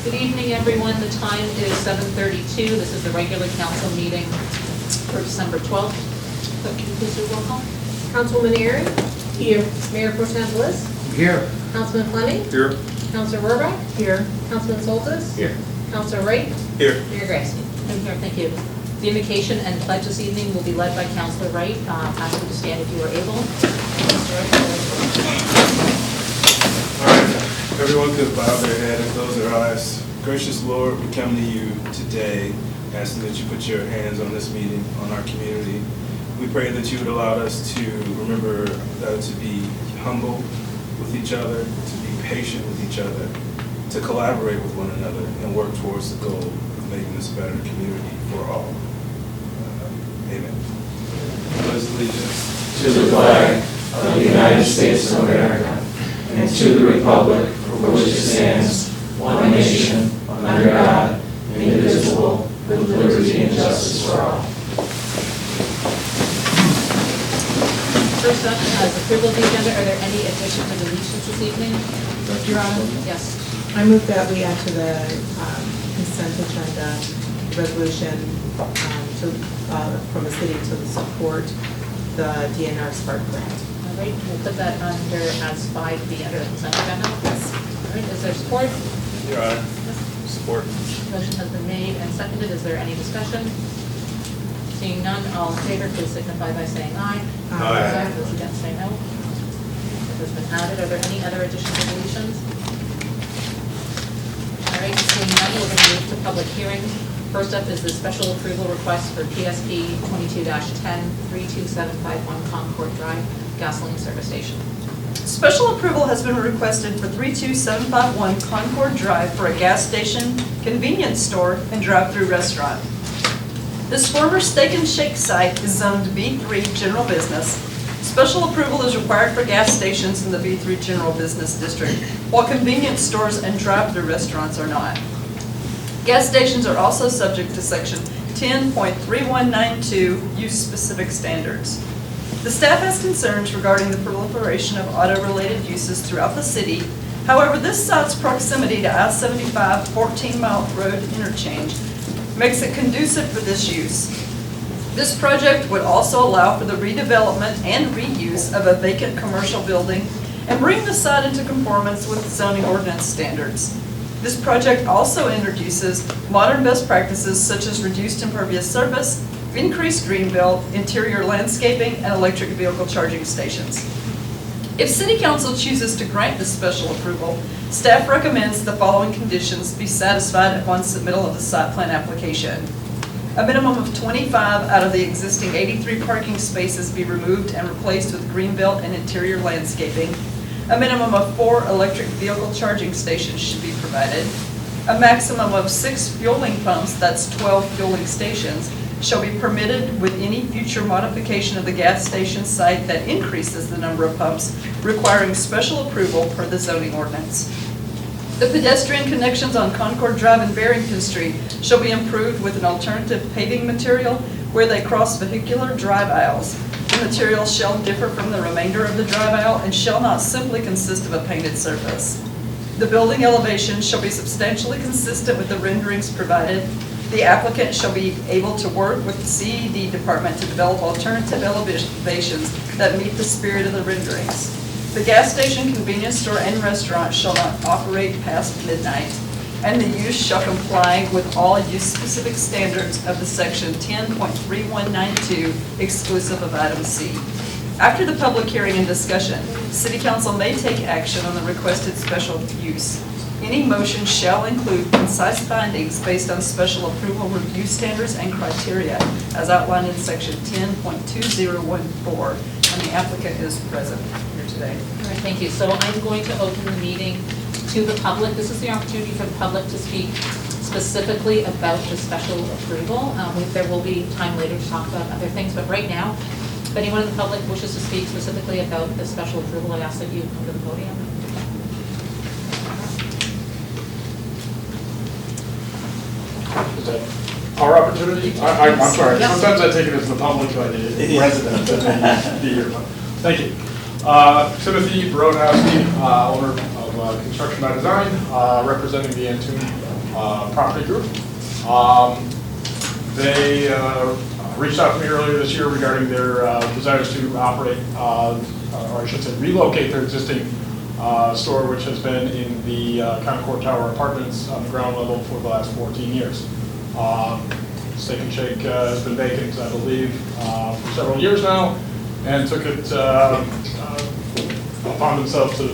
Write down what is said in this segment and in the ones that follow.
Good evening, everyone. The time is 7:32. This is the regular council meeting for December 12th. Clerk, can you please do a roll call? Councilwoman Aaron? Here. Mayor Pro Tem Bliss? Here. Councilman Fleming? Here. Councilor Rohrbach? Here. Councilman Soltis? Here. Councilor Wright? Here. Mayor Grassley? Thank you. The invocation and pledge this evening will be led by Councilor Wright. Ask you to stand if you are able. All right, everyone could bow their head and close their eyes. Gracious Lord, we come to you today asking that you put your hands on this meeting, on our community. We pray that you would allow us to remember to be humble with each other, to be patient with each other, to collaborate with one another, and work towards the goal of making this a better community for all. Amen. Pledge allegiance to the flag of the United States of America and to the republic for which it stands, one nation, under God, indivisible, with liberty and justice for all. First up, as approval of the agenda, are there any additions or deletions this evening? Your Honor, Yes. I move that we add to the consent agenda resolution from the city to support the DNR Spark grant. All right, we'll put that under as 5B under the consent agenda. Yes. All right, is there support? Your Honor. Support. Motion has been made and seconded. Is there any discussion? Seeing none, all in favor, please signify by saying aye. Aye. Those against say no. It has been added. Are there any other additions or deletions? All right, seeing none, we're going to move to public hearing. First up is the special approval request for PSP 22-10-32751 Concord Drive gasoline service station. Special approval has been requested for 32751 Concord Drive for a gas station, convenience store, and drive-through restaurant. This former Steak and Shake site is zoned B3 General Business. Special approval is required for gas stations in the B3 General Business District, while convenience stores and drive-through restaurants are not. Gas stations are also subject to Section 10.3192 Use-Specific Standards. The staff has concerns regarding the proliferation of auto-related uses throughout the city. However, this site's proximity to I-75 14-mile road interchange makes it conducive for this use. This project would also allow for the redevelopment and reuse of a vacant commercial building and bring the site into conformance with zoning ordinance standards. This project also introduces modern best practices such as reduced impervious surface, increased green belt, interior landscaping, and electric vehicle charging stations. If City Council chooses to grant this special approval, staff recommends the following conditions be satisfied upon submittal of the site plan application. A minimum of 25 out of the existing 83 parking spaces be removed and replaced with green belt and interior landscaping. A minimum of 4 electric vehicle charging stations should be provided. A maximum of 6 fueling pumps, that's 12 fueling stations, shall be permitted with any future modification of the gas station site that increases the number of pumps, requiring special approval per the zoning ordinance. The pedestrian connections on Concord Drive and Barrington Street shall be improved with an alternative paving material where they cross vehicular drive aisles. The material shall differ from the remainder of the drive aisle and shall not simply consist of a painted surface. The building elevation shall be substantially consistent with the renderings provided. The applicant shall be able to work with the CED department to develop alternative elevations that meet the spirit of the renderings. The gas station, convenience store, and restaurant shall not operate past midnight, and the use shall comply with all use-specific standards of the Section 10.3192, exclusive of item C. After the public hearing and discussion, City Council may take action on the requested special use. Any motion shall include concise findings based on special approval review standards and criteria as outlined in Section 10.2014, and the applicant is present here today. All right, thank you. So I'm going to open the meeting to the public. This is the opportunity for the public to speak specifically about the special approval. There will be time later to talk about other things, but right now, if anyone in the public wishes to speak specifically about the special approval, I ask that you come to the podium. Is that our opportunity? I'm sorry. Yes. Sometimes I take it as the public, but the resident that may be here. Thank you. Timothy Brodowski, owner of Construction by Design, representing the Antoon Property Group. They reached out to me earlier this year regarding their desires to operate, or I should say relocate their existing store, which has been in the Concord Tower Apartments on the ground level for the last 14 years. Steak and Shake has been vacant, I believe, for several years now, and took it upon themselves to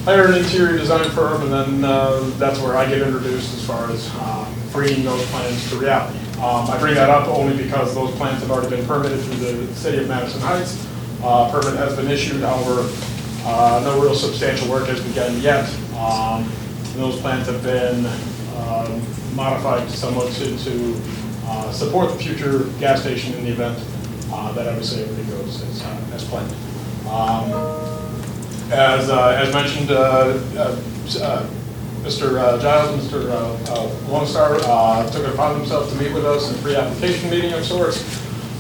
hire an interior design firm, and then that's where I get introduced as far as bringing those plans to reality. I bring that up only because those plans have already been permitted through the city of Madison Heights. Permit has been issued, however, no real substantial work has begun yet. Those plans have been modified somewhat to support the future gas station in the event that obviously everything goes as planned. As mentioned, Mr. Giles, Mr. Lone Star took it upon themselves to meet with us in a pre-application meeting of sorts.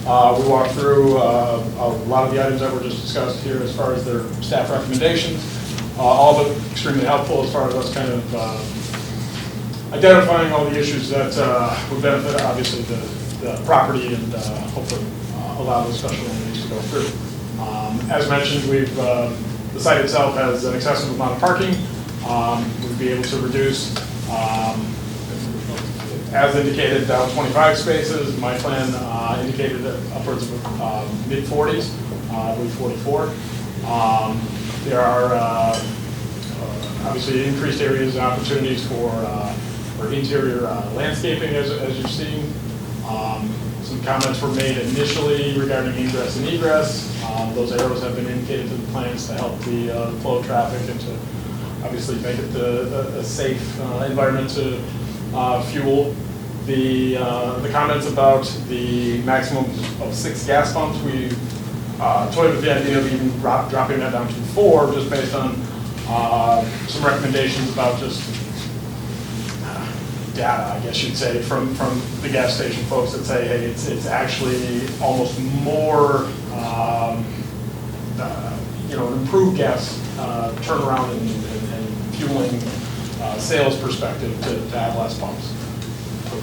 We walked through a lot of the items that were just discussed here as far as their staff recommendations, all of it extremely helpful as far as us kind of identifying all the issues that would benefit, obviously, the property and hopefully allow the special entities to go through. As mentioned, the site itself has an excessive amount of parking. We'd be able to reduce, as indicated, down 25 spaces. My plan indicated upwards of mid-40s, I believe 44. There are obviously increased areas and opportunities for interior landscaping, as you've seen. Some comments were made initially regarding ingress and egress. Those arrows have been indicated to the plans to help the flow of traffic and to obviously make it a safe environment to fuel. The comments about the maximum of 6 gas pumps, we toyed with the idea of even dropping that down to 4, just based on some recommendations about just data, I guess you'd say, from the gas station folks that say, hey, it's actually almost more, an improved gas turnaround and fueling sales perspective to have less pumps. I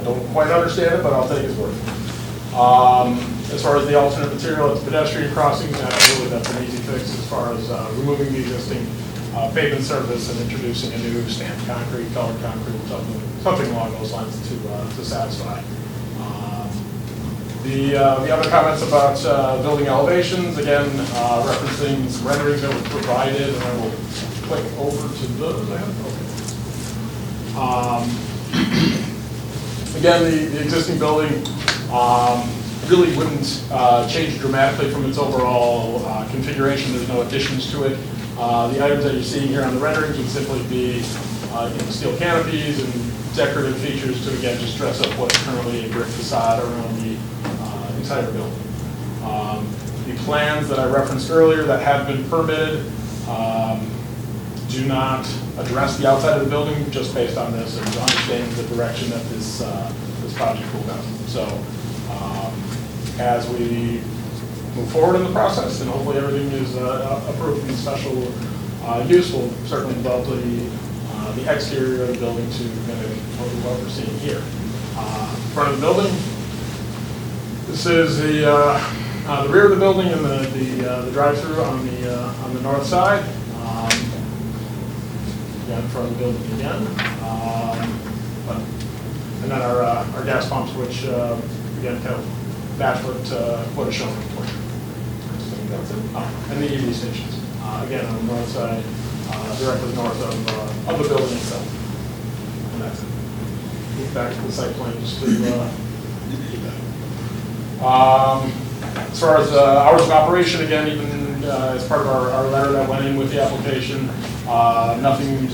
don't quite understand it, but I'll take his word. As far as the alternate material, it's pedestrian crossings. That's an easy fix as far as removing the existing pavement surface and introducing a new stamped concrete, colored concrete, something along those lines to satisfy. The other comments about building elevations, again, referencing some renderings that were provided, and I will click over to those. Okay. Again, the existing building really wouldn't change dramatically from its overall configuration. There's no additions to it. The items that you're seeing here on the renderings would simply be steel canopies and decorative features to, again, just dress up what is currently a brick facade around the entire building. The plans that I referenced earlier that have been permitted do not address the outside of the building, just based on this and understanding the direction that this project will go. So as we move forward in the process, and hopefully everything is approved in special use, we'll certainly develop the exterior of the building to mimic what we're seeing here. Front of the building, this is the rear of the building and the drive-through on the north side. Again, front of the building again. And then our gas pumps, which again kind of match what is shown on the plan. I think that's it. And the EV stations, again on the north side, directly north of the building itself. And that's it. Move back to the site plan just to keep that. As far as hours of operation, again, even as part of our letter that went in with the application, nothing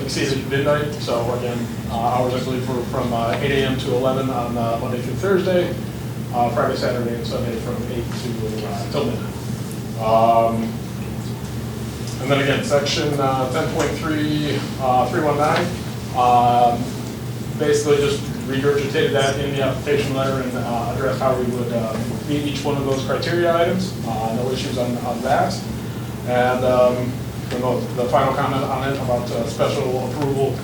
exceeded midnight. So again, hours I believe were from 8 a.m. to 11 on Monday through Thursday, Friday, Saturday, and Sunday from 8 till midnight. And then again, section 10.3, 319, basically just regurgitated that in the application letter and addressed how we would meet each one of those criteria items. No issues on that. And the final comment on it about special approval.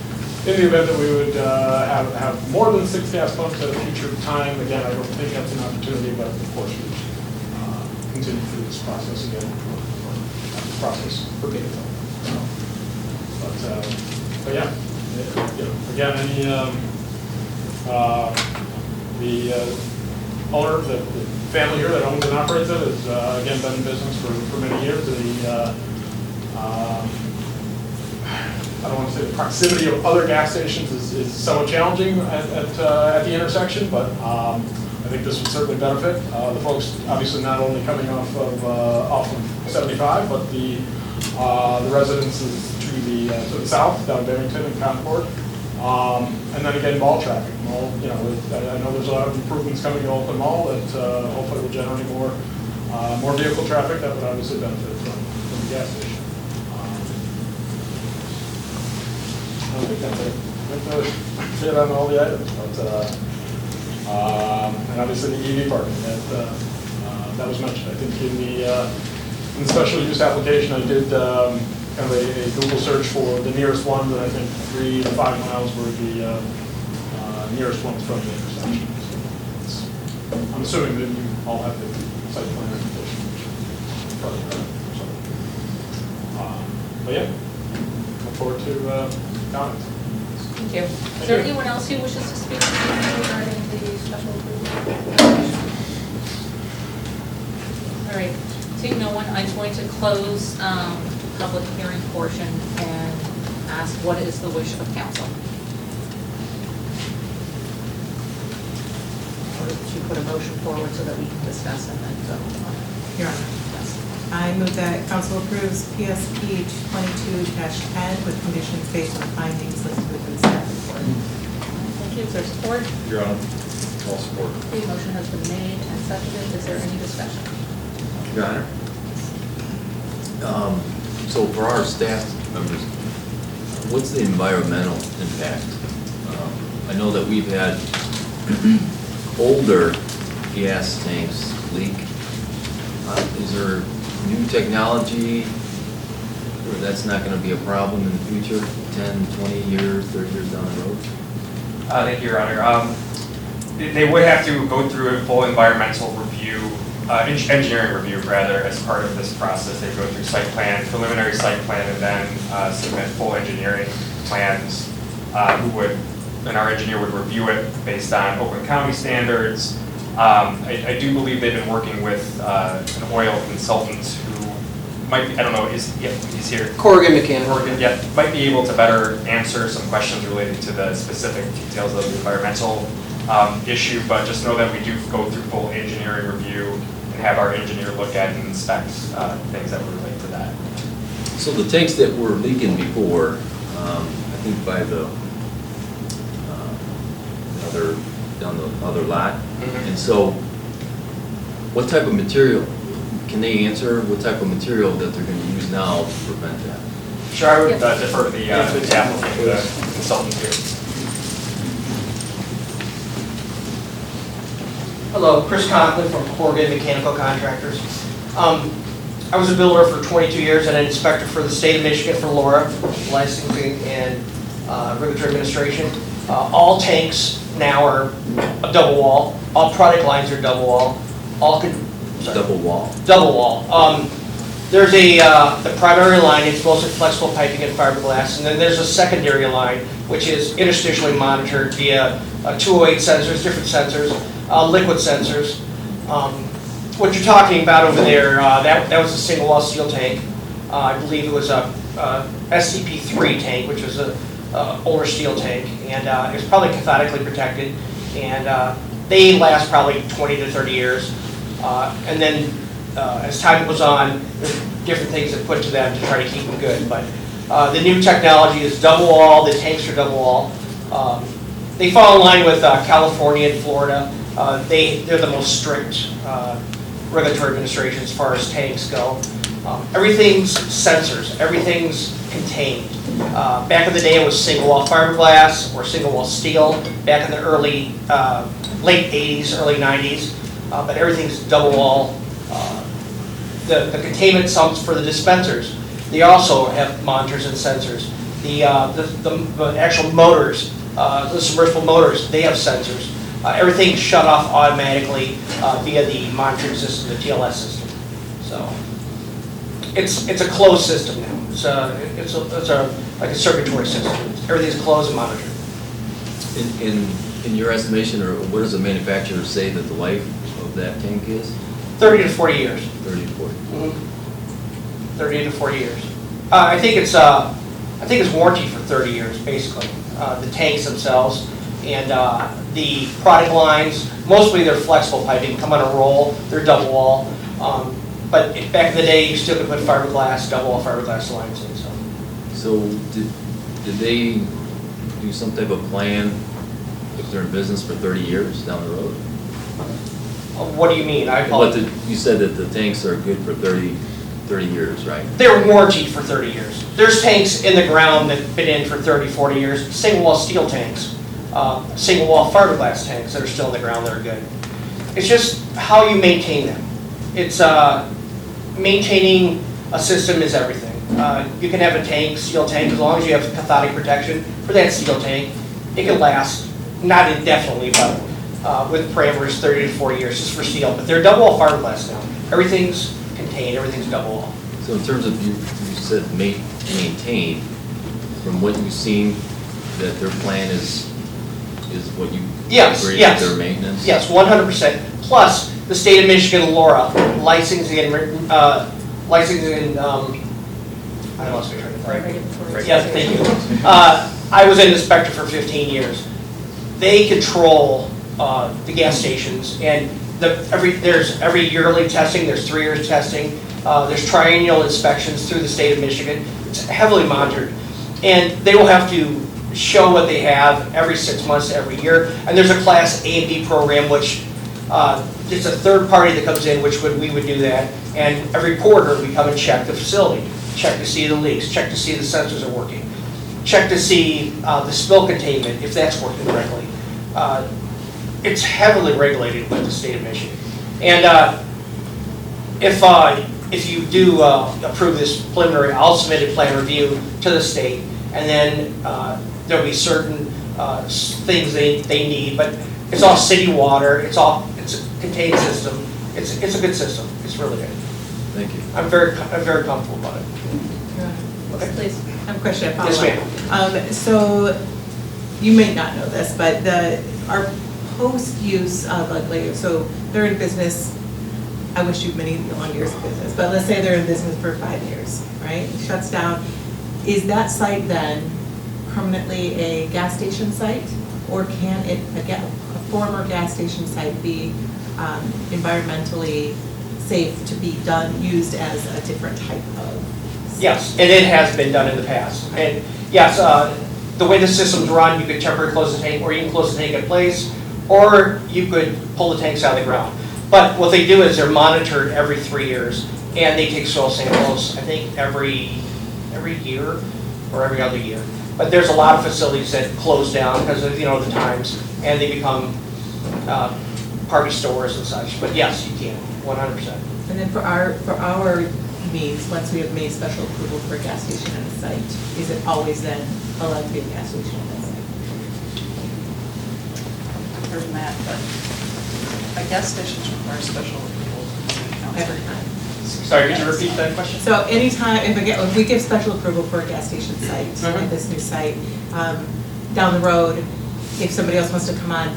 In the event that we would have more than 6 gas pumps at a future time, again, I don't think that's an opportunity, but of course, we continue through this process again, process for data. But yeah, again, any, the owner, the family here that owns and operates it has, again, been in business for many years. I don't want to say the proximity of other gas stations is somewhat challenging at the intersection, but I think this would certainly benefit the folks, obviously not only coming off of 75, but the residences to the south, down Barrington and Concord, and then again mall traffic. Mall, I know there's a lot of improvements coming to Oakland Mall that hopefully will generate more vehicle traffic that would obviously benefit from the gas station. I think that's it. That's it on all the items. But, and obviously the EV parking that was mentioned. I think in the special use application, I did kind of a Google search for the nearest ones, and I think 3 to 5 miles were the nearest ones from the intersection. So I'm assuming that you all have the site plan application. But yeah, look forward to comments. Thank you. Is there anyone else who wishes to speak regarding the special approval? All right, seeing no one, I'm going to close the public hearing portion and ask what is the wish of council? Or to put a motion forward so that we can discuss and then go on. Your Honor, Yes. I move that council approves PSP 22-10 with conditions based on findings listed within the staff report. Thank you. Is there support? Your Honor, all support. The motion has been made and seconded. Is there any discussion? Your Honor. So for our staff members, what's the environmental impact? I know that we've had older gas tanks leak. Is there new technology where that's not going to be a problem in the future, 10, 20 years, 30 years down the road? Thank you, Your Honor. They would have to go through a full environmental review, engineering review rather, as part of this process. They go through site plan, preliminary site plan, and then submit full engineering plans. And our engineer would review it based on Oakland County standards. I do believe they've been working with an oil consultant who might be, I don't know, he's here. Corrigan Mechanical. Corrigan, yeah, might be able to better answer some questions related to the specific details of the environmental issue, but just know that we do go through full engineering review and have our engineer look at and inspect things that would relate to that. So the tanks that were leaking before, I think by the down the other lot, and so what type of material, can they answer what type of material that they're going to use now to prevent that? Sure, I would defer to the applicant, the consultant here. Hello, Chris Conklin from Corrigan Mechanical Contractors. I was a builder for 22 years and an inspector for the state of Michigan for LoRa, licensing and regulatory administration. All tanks now are a double wall. All product lines are double wall. Double wall? Double wall. There's the primary line, it's mostly flexible piping and fiberglass, and then there's a secondary line, which is interstitially monitored via 208 sensors, different sensors, liquid sensors. What you're talking about over there, that was a single wall steel tank. I believe it was a SCP-3 tank, which was a older steel tank, and it was probably cathodically protected, and they last probably 20 to 30 years. And then as time goes on, there's different things that put to them to try to keep them good. But the new technology is double wall, the tanks are double wall. They fall in line with California and Florida. They're the most strict regulatory administration as far as tanks go. Everything's sensors, everything's contained. Back in the day it was single wall fiberglass or single wall steel, back in the late 80s, early 90s, but everything's double wall. The containment sumps for the dispensers they also have monitors and sensors. The actual motors, the submersible motors, they have sensors. Everything's shut off automatically via the monitoring system, the TLS system. So it's a closed system now. It's like a circuitry system. Everything's closed and monitored. In your estimation, or what does the manufacturer say that the life of that tank is? 30 to 40 years. 30 to 40. 30 to 40 years. I think it's warranty for 30 years, basically. The tanks themselves and the product lines, mostly they're flexible piping, come on a roll, they're double wall. But back in the day, you still could put fiberglass, double wall fiberglass lines in. So did they do some type of plan if they're in business for 30 years down the road? What do you mean? You said that the tanks are good for 30 years, right? They're warranted for 30 years. There's tanks in the ground that have been in for 30, 40 years, single wall steel tanks, single wall fiberglass tanks that are still in the ground that are good. It's just how you maintain them. It's maintaining a system is everything. You can have a tank, steel tank, as long as you have cathodic protection for that steel tank, it can last, not indefinitely, but with parameters 30 to 40 years just for steel. But they're double wall fiberglass now. Everything's contained, everything's double wall. So in terms of, you said maintain, from what you've seen, that their plan is what you agree with their maintenance? Yes, 100%. Plus, the state of Michigan, Laura, licensing and, I lost my train of thought. Yeah, thank you. I was an inspector for 15 years. They control the gas stations, and there's every yearly testing, there's 3 years testing, there's triennial inspections through the state of Michigan. It's heavily monitored. And they will have to show what they have every 6 months, every year. And there's a Class A and B program, which it's a third party that comes in, which we would do that. And every quarter, we come and check the facility, check to see the leaks, check to see the sensors are working, check to see the spill containment, if that's working correctly. It's heavily regulated by the state of Michigan. And if you do approve this preliminary, I'll submit a plan review to the state, and then there'll be certain things they need, but it's all city water, it's a contained system, it's a good system, it's really good. Thank you. I'm very comfortable about it. Okay, please. I have a question. Yes, ma'am. So you may not know this, but our post-use of so they're in business. I wish you many long years of business, but let's say they're in business for 5 years, right? It shuts down. Is that site then permanently a gas station site, or can a former gas station site be environmentally safe to be used as a different type of? Yes, and it has been done in the past. And yes, the way the system's run, you could temporarily close the tank, or you can close the tank in place, or you could pull the tanks out of the ground. But what they do is they're monitored every 3 years, and they take soil samples, I think every year or every other year. But there's a lot of facilities that close down because of the times, and they become party stores and such. But yes, you can, 100%. And then for our means, once we have made special approval for a gas station on a site, is it always then allowed to be a gas station on that site? Heard that, but I guess stations require special approval from the city council. Every time. Sorry, could you repeat that question? So anytime, if we give special approval for a gas station site, at this new site, down the road, if somebody else wants to come on,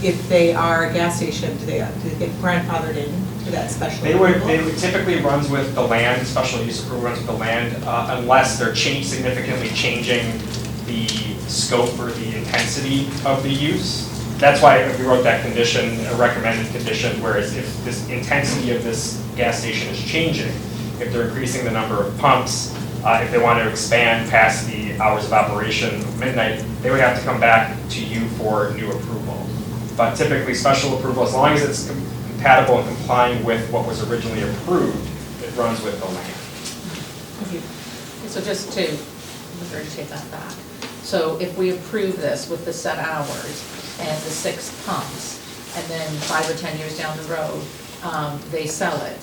if they are a gas station, do they get grandfathered in to that special approval? They would typically runs with the land, special use approval runs with the land, unless they're significantly changing the scope or the intensity of the use. That's why we wrote that condition, a recommended condition, whereas if this intensity of this gas station is changing, if they're increasing the number of pumps, if they want to expand past the hours of operation of midnight, they would have to come back to you for new approval. But typically, special approval, as long as it's compatible and complying with what was originally approved, it runs with the land. Thank you. So just to regurgitate that back. So if we approve this with the set hours and the 6 pumps, and then 5 or 10 years down the road, they sell it,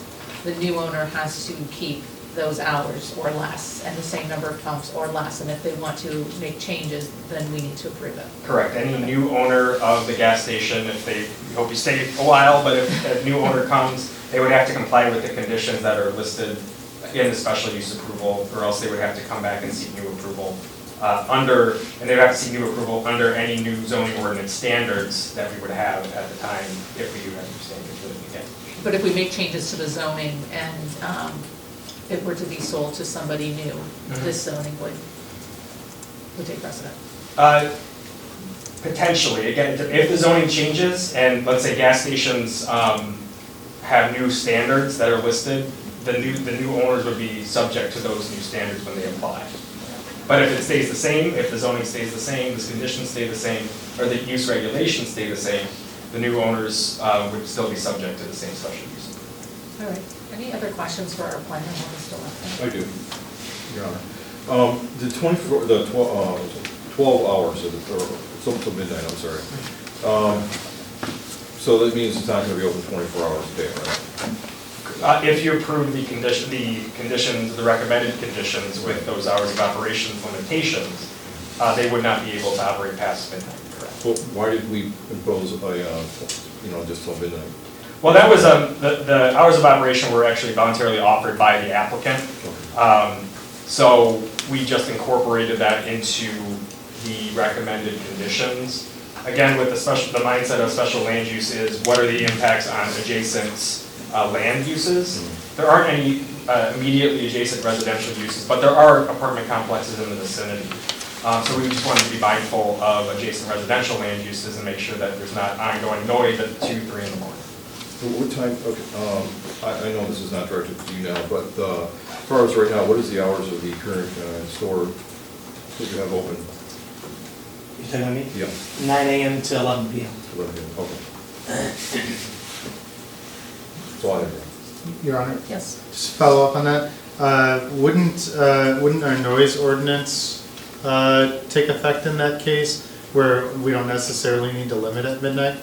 the new owner has to keep those hours or less, and the same number of pumps or less, and if they want to make changes, then we need to approve it. Correct. Any new owner of the gas station, if they, we hope you stay a while, but if a new owner comes, they would have to comply with the conditions that are listed in the special use approval, or else they would have to come back and seek new approval and they would have to seek new approval under any new zoning ordinance standards that we would have at the time if we do have new standards that we get. But if we make changes to the zoning and it were to be sold to somebody new, this zoning would take precedent. Potentially, again, if the zoning changes and let's say gas stations have new standards that are listed, the new owners would be subject to those new standards when they apply. But if it stays the same, if the zoning stays the same, the conditions stay the same, or the use regulations stay the same, the new owners would still be subject to the same special use. All right, any other questions for our planner while we're still up there? I do, Your Honor. The 12 hours, or till midnight, I'm sorry. So that means it's not going to be open 24 hours a day, right? If you approve the conditions, the recommended conditions with those hours of operation limitations, they would not be able to operate past midnight, correct? Well, why did we impose just till midnight? Well, that was, the hours of operation were actually voluntarily offered by the applicant. So we just incorporated that into the recommended conditions. Again, with the mindset of special land use is what are the impacts on adjacent land uses. There aren't any immediately adjacent residential uses, but there are apartment complexes in the vicinity. So we just wanted to be mindful of adjacent residential land uses and make sure that there's not ongoing noise at 2, 3 in the morning. What time, okay, I know this is not directed to you now, but as far as right now, what is the hours of the current store that you have open? You talking about me? Yeah. 9 a.m. to 11 p.m. 11 p.m. Okay. That's all I have. Your Honor, Yes. just to follow up on that, wouldn't our noise ordinance take effect in that case, where we don't necessarily need to limit at midnight?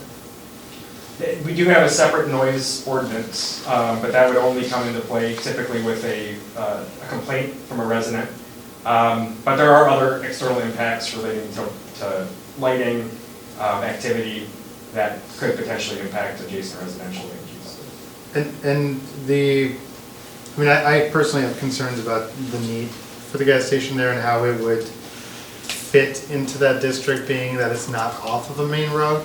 We do have a separate noise ordinance, but that would only come into play typically with a complaint from a resident. But there are other external impacts relating to lighting, activity that could potentially impact adjacent residential land use. I personally have concerns about the need for the gas station there and how it would fit into that district, being that it's not off of a main road.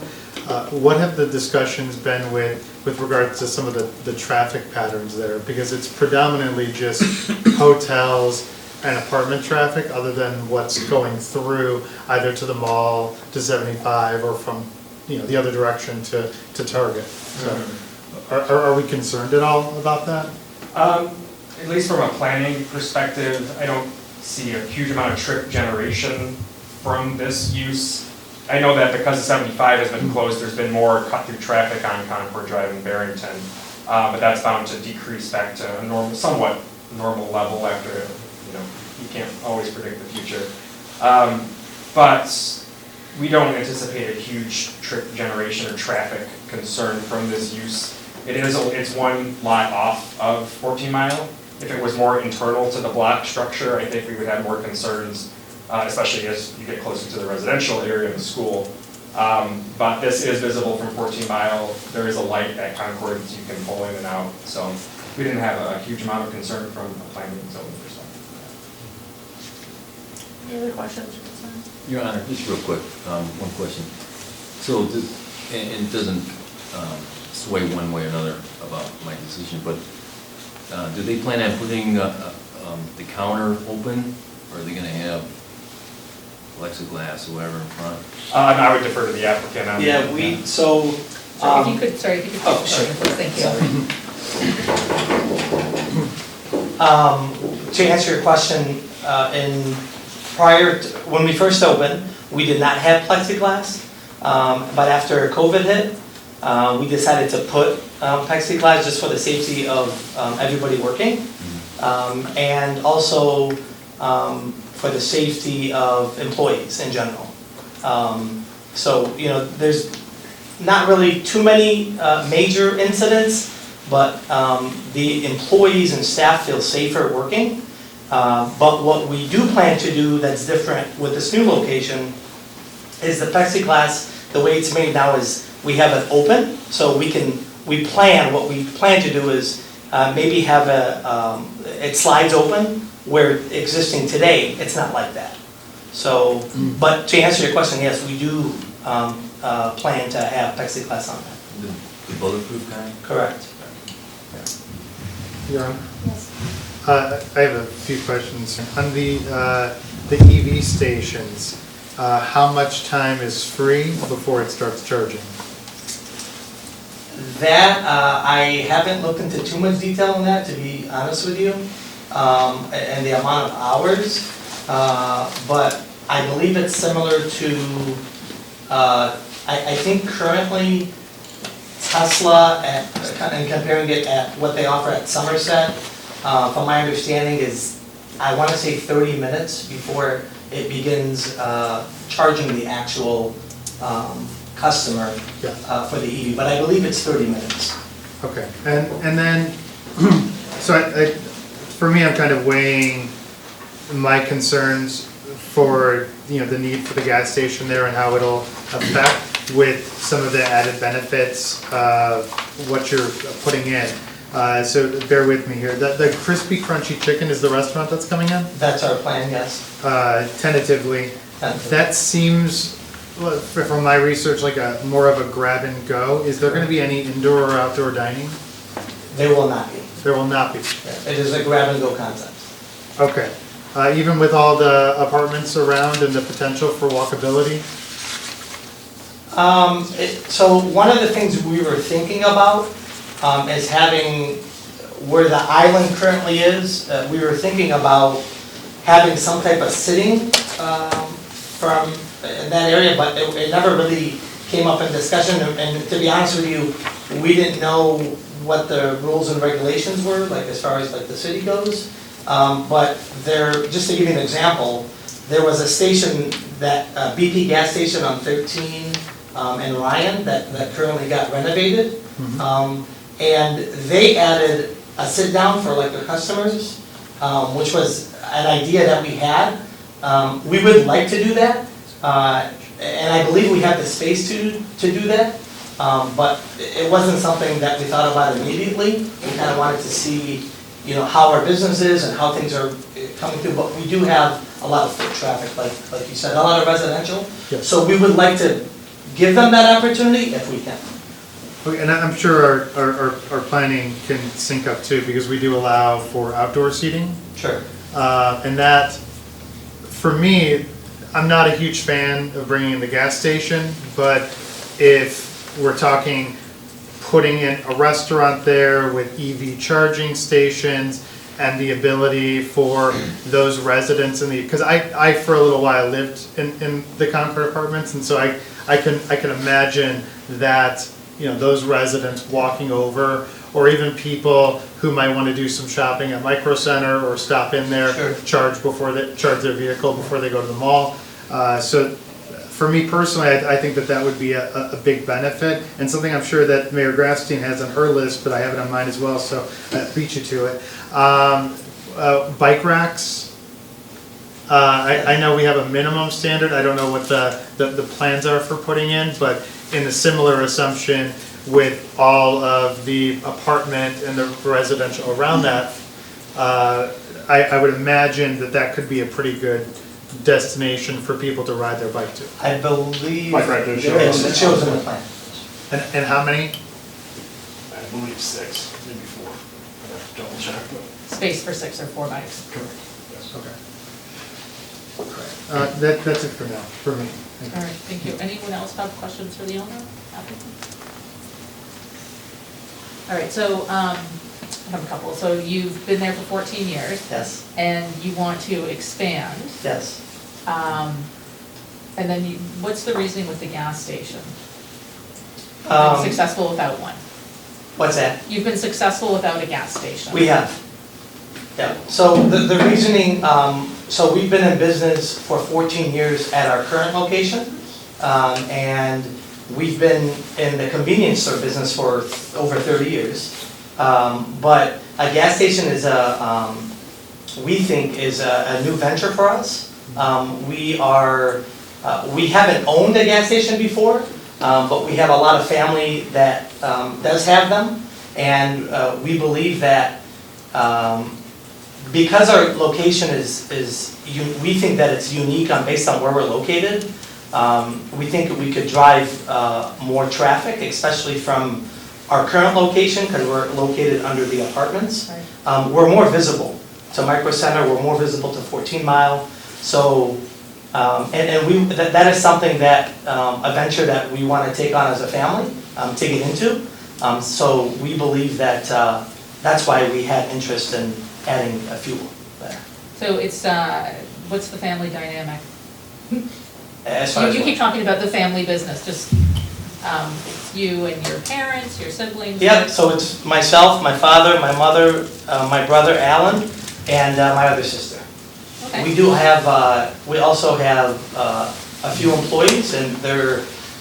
What have the discussions been with regards to some of the traffic patterns there? Because it's predominantly just hotels and apartment traffic, other than what's going through either to the mall, to 75, or from the other direction to Target. So, are we concerned at all about that? At least from a planning perspective, I don't see a huge amount of trip generation from this use. I know that because the 75 has been closed, there's been more cut-through traffic on Concord Drive in Barrington, but that's bound to decrease back to a somewhat normal level after, you can't always predict the future. But we don't anticipate a huge trip generation or traffic concern from this use. It's one lot off of 14 Mile. If it was more internal to the block structure, I think we would have more concerns, especially as you get closer to the residential area of the school. But this is visible from 14 Mile. There is a light at Concord that you can pull in and out. So we didn't have a huge amount of concern from a planning and zoning perspective. Any other questions or concerns? Your Honor, just real quick, one question. So, and it doesn't sway one way or another about my decision, but do they plan on putting the counter open, or are they going to have plexiglass or whatever in front? I would defer to the applicant on Yeah, that. so. If you could. Oh, sure. Thank you. To answer your question, when we first opened, we did not have plexiglass, but after COVID hit, we decided to put plexiglass just for the safety of everybody working, and also for the safety of employees in general. So, there's not really too many major incidents, but the employees and staff feel safer working. But what we do plan to do that's different with this new location is the plexiglass, the way it's made now is we have it open, so what we plan to do is maybe have it slides open, where existing today, it's not like that. So, but to answer your question, yes, we do plan to have plexiglass on that. The bulletproof kind? Correct. You're on? Yes. I have a few questions. On the EV stations, how much time is free before it starts charging? That, I haven't looked into too much detail on that, to be honest with you, and the amount of hours, but I believe it's similar to, I think currently Tesla, and comparing it at what they offer at Somerset, from my understanding is, I want to say 30 minutes before it begins charging the actual customer for the EV, but I believe it's 30 minutes. Okay, and then, so for me, I'm kind of weighing my concerns for, the need for the gas station there and how it'll affect with some of the added benefits of what you're putting in. So bear with me here. The Crispy Crunchy Chicken is the restaurant that's coming in? That's our plan, yes. Tentatively. That seems, well, from my research, like more of a grab and go. Is there going to be any indoor or outdoor dining? There will not be. There will not be. It is a grab and go concept. Okay. Even with all the apartments around and the potential for walkability? So one of the things we were thinking about is having, where the island currently is, we were thinking about having some type of sitting from in that area, but it never really came up in discussion. And to be honest with you, we didn't know what the rules and regulations were, like as far as like the city goes. But just to give you an example, there was a station, that BP gas station on 13 in Ryan that currently got renovated. And they added a sit down for like their customers, which was an idea that we had. We would like to do that, and I believe we have the space to do that. But it wasn't something that we thought about immediately. We kind of wanted to see, how our business is and how things are coming through. But we do have a lot of foot traffic, like you said, a lot of residential. Yes. So we would like to give them that opportunity if we can. Okay, and I'm sure our planning can sync up too, because we do allow for outdoor seating. Sure. And that, for me, I'm not a huge fan of bringing in the gas station, but if we're talking putting in a restaurant there with EV charging stations and the ability for those residents because I for a little while lived in the Concord apartments, and so I can imagine that, those residents walking over, or even people who might want to do some shopping at Micro Center or stop in there, Sure. charge their vehicle before they go to the mall. So for me personally, I think that would be a big benefit, and something I'm sure that Mayor Grafstein has on her list, but I have it on mine as well, so I beat you to it. Bike racks. I know we have a minimum standard. I don't know what the plans are for putting in, but in a similar assumption with all of the apartment and the residential around that, I would imagine that could be a pretty good destination for people to ride their bike to. I believe Like right there, it shows in the plan. And how many? I believe 6, maybe 4. I have to double check, but. Space for 6 or 4 bikes. Correct. Yes. Okay. That's it for now, for me. Thank you. All right, thank you. Anyone else have questions for the owner, applicant? All right, so, I have a couple. So you've been there for 14 years. Yes. And you want to expand. Yes. And then what's the reasoning with the gas station? You've Um, been successful without one. What's that? You've been successful without a gas station. We have. Yeah, so the reasoning, so we've been in business for 14 years at our current location, and we've been in the convenience store business for over 30 years. But a gas station is we think is a new venture for us. We haven't owned a gas station before, but we have a lot of family that does have them. And we believe that because our location we think that it's unique based on where we're located. We think that we could drive more traffic, especially from our current location, because we're located under the apartments. We're more visible to Micro Center, we're more visible to 14 Mile. So, that is something that, a venture that we want to take on as a family, to get into. So we believe that that's why we had interest in adding a fuel there. So it's, what's the family dynamic? As far as You what? keep talking about the family business, just it's you and your parents, your siblings? Yep, so it's myself, my father, my mother, my brother Alan, and my other sister. Okay. We do have, we also have a few employees, and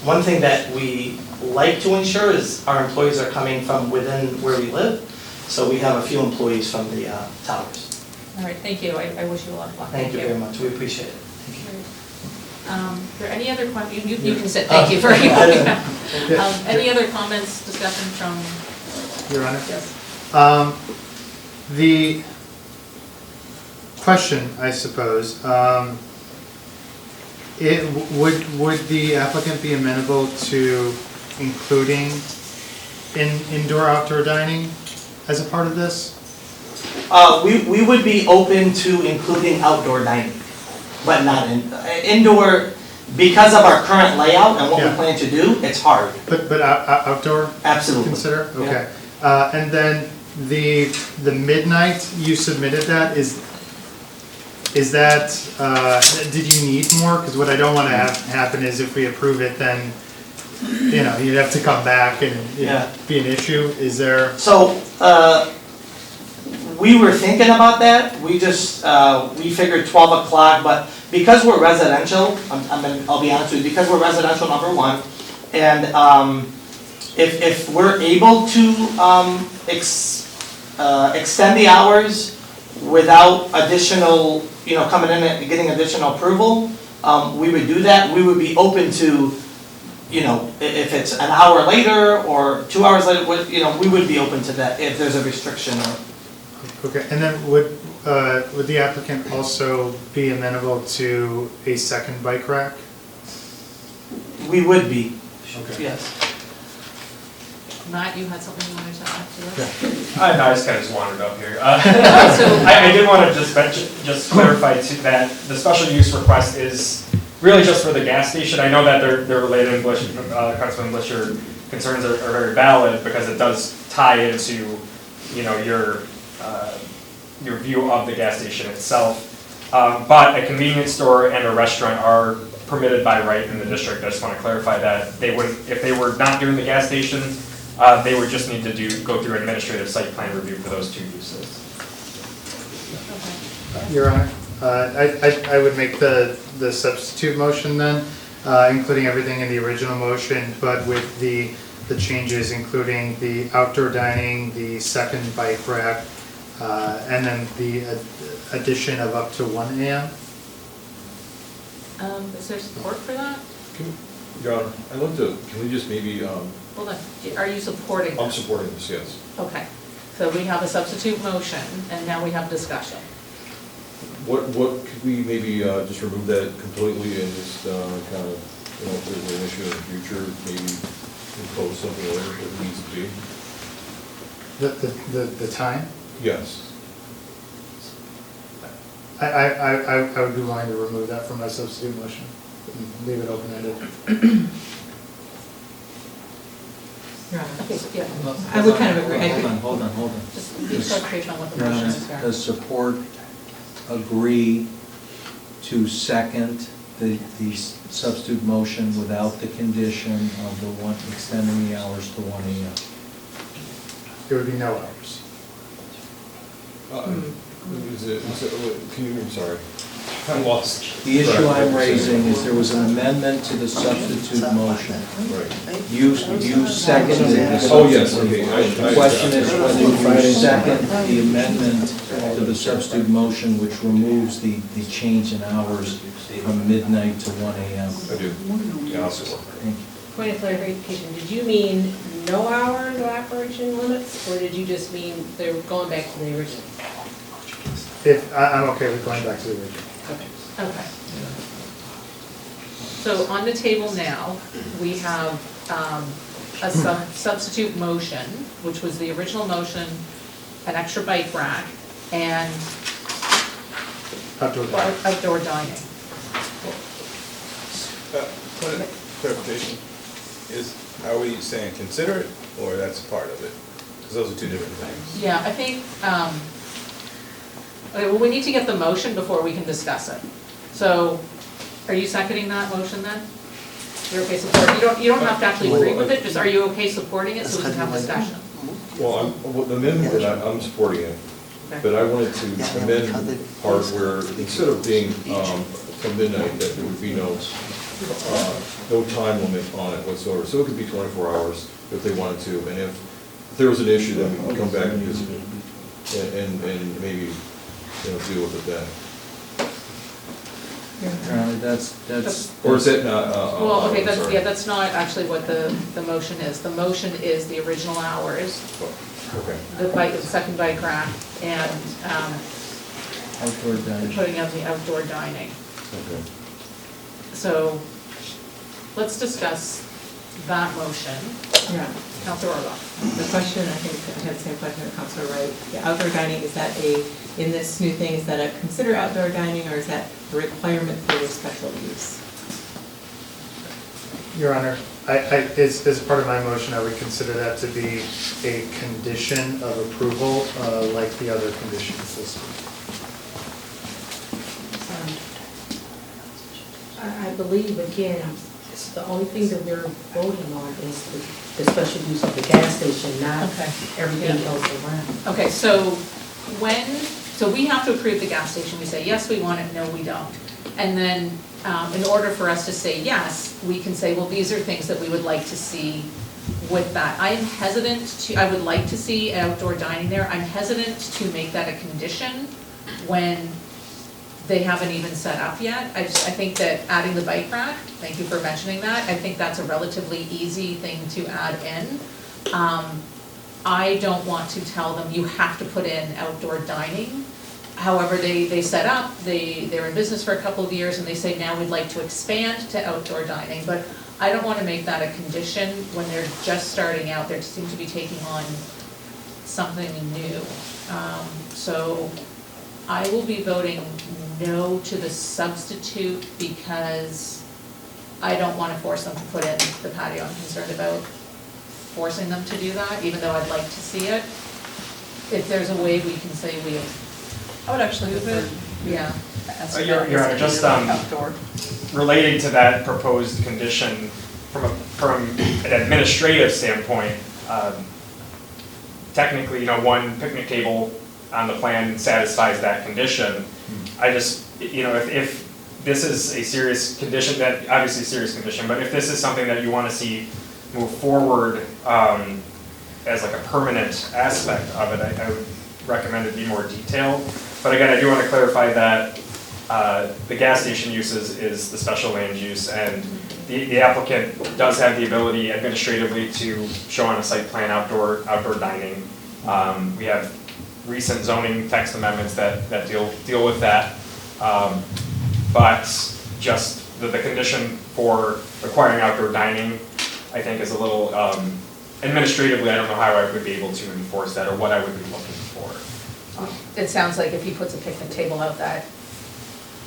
one thing that we like to ensure is our employees are coming from within where we live. So we have a few employees from the towers. All right, thank you. I wish you a lot of luck. Thank you very much, we appreciate it. Are there any other questions? You can sit, thank you for any other comments, discussion from? Your Honor? Yes. The question, I suppose, would the applicant be amenable to including indoor-outdoor dining as a part of this? We would be open to including outdoor dining, but not indoor, because of our current layout and what we Yeah. plan to do, it's hard. But outdoor? Absolutely. Consider? Yeah. Okay. And then the midnight, you submitted that, is that, did you need more? Because what I don't want to have happen is if we approve it, then, you'd have to come back and it'd be an issue. Is there? So, we were thinking about that, we just, we figured 12 o'clock, but because we're residential, I'll be honest with you, because we're residential, number one, and if we're able to extend the hours without additional, coming in and getting additional approval, we would do that. We would be open to, if it's an hour later or 2 hours later, we would be open to that if there's a restriction. Okay, and then would the applicant also be amenable to a second bike rack? We would be, Okay. yes. Matt, you had something you wanted to add to this? I just kind of just wandered up here. I did want to just clarify too that the special use request is really just for the gas station. I know that they're related, Councilman Blish, your concerns are very valid because it does tie into, your view of the gas station itself. But a convenience store and a restaurant are permitted by right in the district. I just want to clarify that if they were not doing the gas station, they would just need to go through administrative site plan review for those two uses. Your Honor, I would make the substitute motion then, including everything in the original motion, but with the changes, including the outdoor dining, the second bike rack, and then the addition of up to 1 a.m. Is there support for that? Your Honor, I'd like to, can we just maybe, Hold on, are you supporting that? I'm supporting this, yes. Okay, so we have a substitute motion, and now we have discussion. What could we maybe just remove that completely and just kind of, if there's an issue in the future, maybe impose something later if it needs to be? The time? Yes. I would be willing to remove that from my substitute motion, and leave it open-ended. Okay, yeah, I would kind of agree. Hold on. just be clarification on what the Your motion Honor, is here. does support agree to second the substitute motion without the condition of extending the hours to 1 a.m.? There would be no hours. Can you, I'm sorry. I'm lost. The issue I'm raising is there was an amendment to the substitute motion. Right. You seconded the Oh, yes, substitute. okay. The question is whether you second the amendment to the substitute motion which removes the change in hours from midnight to 1 AM. I do. Yeah, I'll support. Thank you. Point of clarification, did you mean no hours of operation limits, or did you just mean they're going back to the original? I'm okay with going back to the original. Okay. So on the table now, we have a substitute motion, which was the original motion, an extra bike rack, and outdoor dining. Point of clarification, are we saying consider it, or that's part of it? Because those are two different things. Yeah, I think, okay, well, we need to get the motion before we can discuss it. So, are you seconding that motion then? You're okay supporting, you don't have to actually agree with it, just are you okay supporting it so we can have discussion? Well, the amendment that I'm supporting it, but I wanted to amend part where instead of being from midnight, that there would be no time limit on it whatsoever. So it could be 24 hours if they wanted to, and if there was an issue, then we could come back and just, and maybe, deal with it then. That's. Or is that not? Well, okay, I'm that's, sorry. yeah, that's not actually what the motion is. The motion is the original hours, Okay. the second bike rack, and Outdoor dining. putting out the outdoor dining. Okay. So, let's discuss that motion. Yeah. Councilor Rohrbach. The question, I think, I had the same question with Councilor Wright. The outdoor dining, is that in this new thing, is that a consider outdoor dining, or is that a requirement for the special use? Your Honor, as part of my motion, I would consider that to be a condition of approval, like the other conditions listed. I believe, again, it's the only thing that we're voting on is the special use of the gas station, not Okay. everything Yeah. else around. Okay, so so we have to approve the gas station, we say, yes, we want it, no, we don't. And then, in order for us to say yes, we can say, well, these are things that we would like to see with that. I am hesitant I would like to see outdoor dining there, I'm hesitant to make that a condition when they haven't even set up yet. I think that adding the bike rack, thank you for mentioning that, I think that's a relatively easy thing to add in. I don't want to tell them you have to put in outdoor dining. However, they set up, they're in business for a couple of years and they say now we'd like to expand to outdoor dining. But I don't want to make that a condition when they're just starting out, they seem to be taking on something new. So I will be voting no to the substitute because I don't want to force them to put in the patio. I'm concerned about forcing them to do that, even though I'd like to see it. If there's a way we can say we, I would actually move it. yeah. Your Honor, just Outdoor. relating to that proposed condition, from an administrative standpoint, technically, one picnic table on the plan satisfies that condition. I just, if this is a serious condition, that obviously a serious condition, but if this is something that you want to see move forward as like a permanent aspect of it, I would recommend it be more detailed. But again, I do want to clarify that the gas station use is the special land use, and the applicant does have the ability administratively to show on a site plan outdoor dining. We have recent zoning text amendments that deal with that. But just the condition for requiring outdoor dining, I think is a little, administratively, I don't know how I would be able to enforce that or what I would be looking for. It sounds like if he puts a picnic table out that,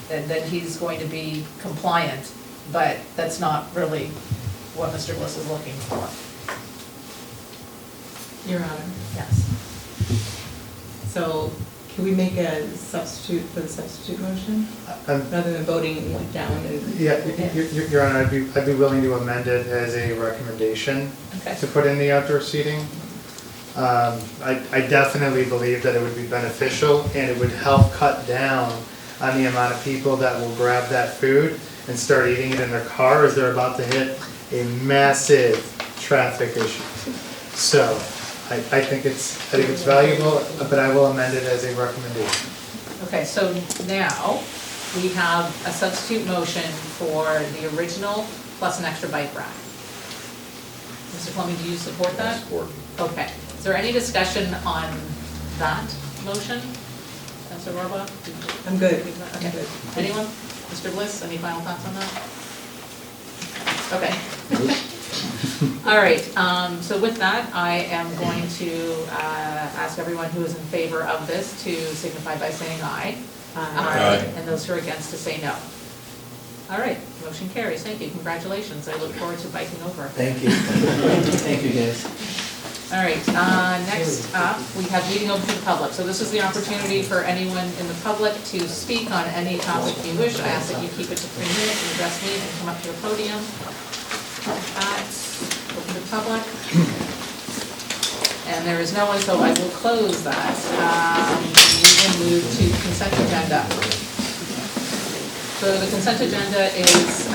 then he's going to be compliant, but that's not really what Mr. Bliss is looking for. Your Honor. Yes. So can we make a substitute for the substitute motion, rather than voting like down and? Yeah, Your Honor, I'd be willing to amend it as a recommendation Okay. to put in the outdoor seating. I definitely believe that it would be beneficial and it would help cut down on the amount of people that will grab that food and start eating it in their car as they're about to hit a massive traffic issue. So I think it's valuable, but I will amend it as a recommendation. Okay, so now we have a substitute motion for the original plus an extra bike rack. Mr. Fleming, do you support that? Support. Okay, is there any discussion on that motion? Councilor Rohrbach? I'm good. Okay. Anyone? Mr. Bliss, any final thoughts on that? Okay. All right, so with that, I am going to ask everyone who is in favor of this to signify by saying aye. Aye. And those who are against to say no. All right, motion carries. Thank you. Congratulations. I look forward to biking over. Thank you. Thank you, guys. All right, next up, we have meeting open to the public. So this is the opportunity for anyone in the public to speak on any topic you wish. I ask that you keep it to 3 minutes and address me and come up to the podium. Open to public. And there is no one, so I will close that. We will move to consent agenda. So the consent agenda is,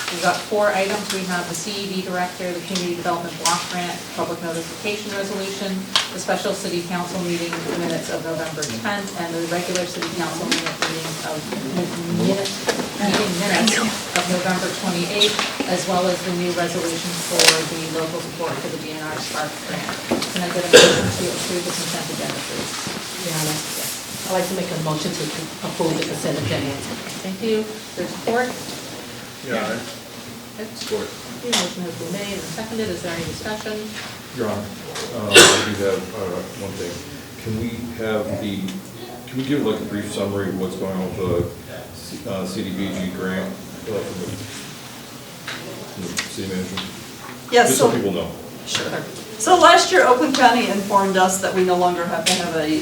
we've got 4 items. We have the CED director, the community development block grant, public notification resolution, the special city council meeting minutes of November 10th, and the regular city council meeting minutes of November 28th, as well as the new resolution for the local support for the DNR Spark grant. Can I get a motion to approve the consent agenda, please? Yeah, I'd like to make a motion to approve the consent agenda. Thank you. There's support? Yeah. Support. The motion has been made and seconded. Is there any discussion? Your Honor, I do have one thing. Can we give like a brief summary of what's going on with the CDBG grant from the city manager? Yes, Just so people know. Sure. So last year, Oakland County informed us that we no longer have to have a,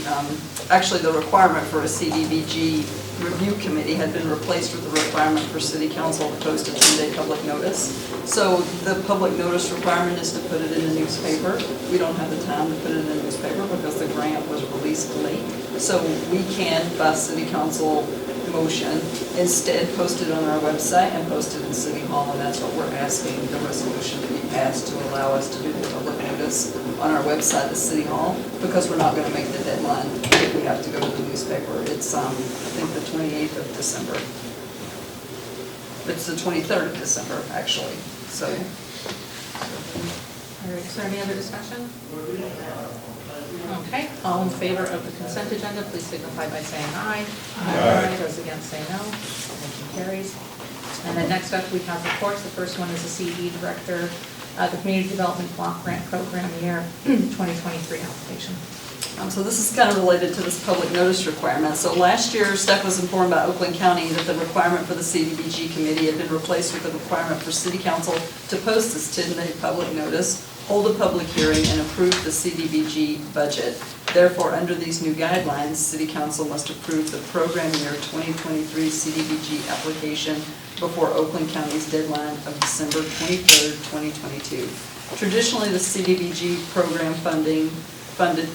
actually the requirement for a CDBG review committee had been replaced with the requirement for city council to post a 10-day public notice. So the public notice requirement is to put it in the newspaper. We don't have the time to put it in the newspaper because the grant was released late. So we can, by city council motion, instead post it on our website and post it in City Hall, and that's what we're asking the resolution to be passed to allow us to do the public notice on our website at City Hall, because we're not going to make the deadline if we have to go to the newspaper. It's, I think, the 28th of December. It's the 23rd of December, actually, so. All right, is there any other discussion? Okay, all in favor of the consent agenda, please signify by saying aye. Aye. Those against say no. Motion carries. And then next up, we have reports. The first one is the CED director, the Community Development Block Grant Program Year 2023 application. So this is kind of related to this public notice requirement. So last year, staff was informed by Oakland County that the requirement for the CDBG committee had been replaced with the requirement for city council to post this 10-day public notice, hold a public hearing, and approve the CDBG budget. Therefore, under these new guidelines, city council must approve the program year 2023 CDBG application before Oakland County's deadline of December 23rd, 2022. Traditionally, the CDBG program funded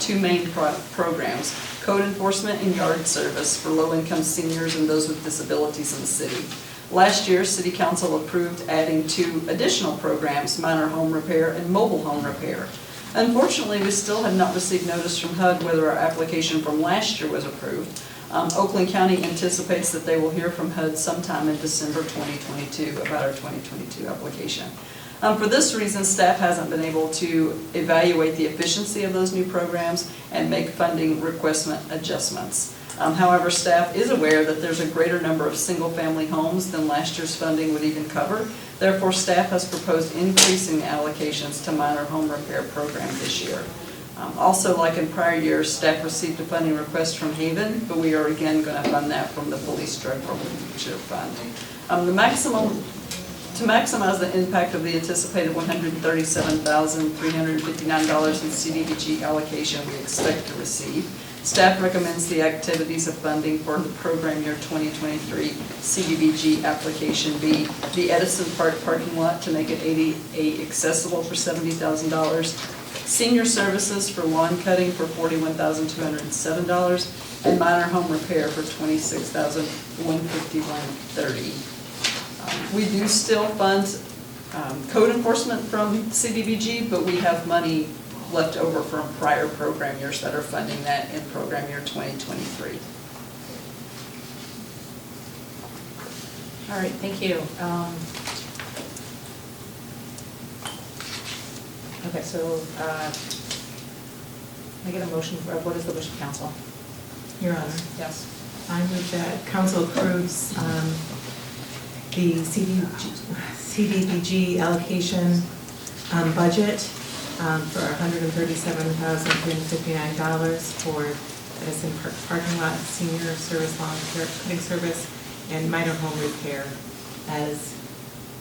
2 main programs: code enforcement and yard service for low-income seniors and those with disabilities in the city. Last year, City Council approved adding 2 additional programs: minor home repair and mobile home repair. Unfortunately, we still have not received notice from HUD whether our application from last year was approved. Oakland County anticipates that they will hear from HUD sometime in December 2022 about our 2022 application. For this reason, staff hasn't been able to evaluate the efficiency of those new programs and make funding requestment adjustments. However, staff is aware that there's a greater number of single-family homes than last year's funding would even cover. Therefore, staff has proposed increasing allocations to minor home repair program this year. Also, like in prior years, staff received a funding request from Haven, but we are again going to fund that from the police drug forfeiture fund. To maximize the impact of the anticipated $137,359 in CDBG allocation we expect to receive, Staff recommends the activities of funding for the program year 2023 CDBG application be the Edison Park parking lot to make it ADA accessible for $70,000, senior services for lawn cutting for $41,207, and minor home repair for $26,151.30. We do still fund code enforcement from CDBG, but we have money left over from prior program years that are funding that in program year 2023. All right, thank you. Okay, so, I get a motion for, what is the wish of council? Your Honor, Yes. I move that council approves the CDBG allocation budget for $137,359 for Edison Park parking lot, senior service, lawn cutting service, and minor home repair as